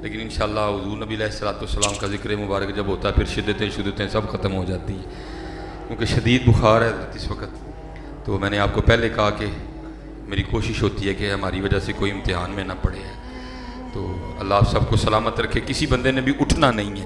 لیکن انشاءاللہ حضور نبی علیہ السلام کا ذکر مبارک جب ہوتا ہے پھر شدتیں سب ختم ہو جاتی ہیں، کیونکہ شدید بخار ہے اس وقت۔ تو میں نے آپ کو پہلے کہا کہ میری کوشش ہوتی ہے کہ ہماری وجہ سے کوئی امتحان میں نہ پڑے، تو اللہ آپ سب کو سلامت رکھے۔ کسی بندے نے بھی اٹھنا نہیں ہے،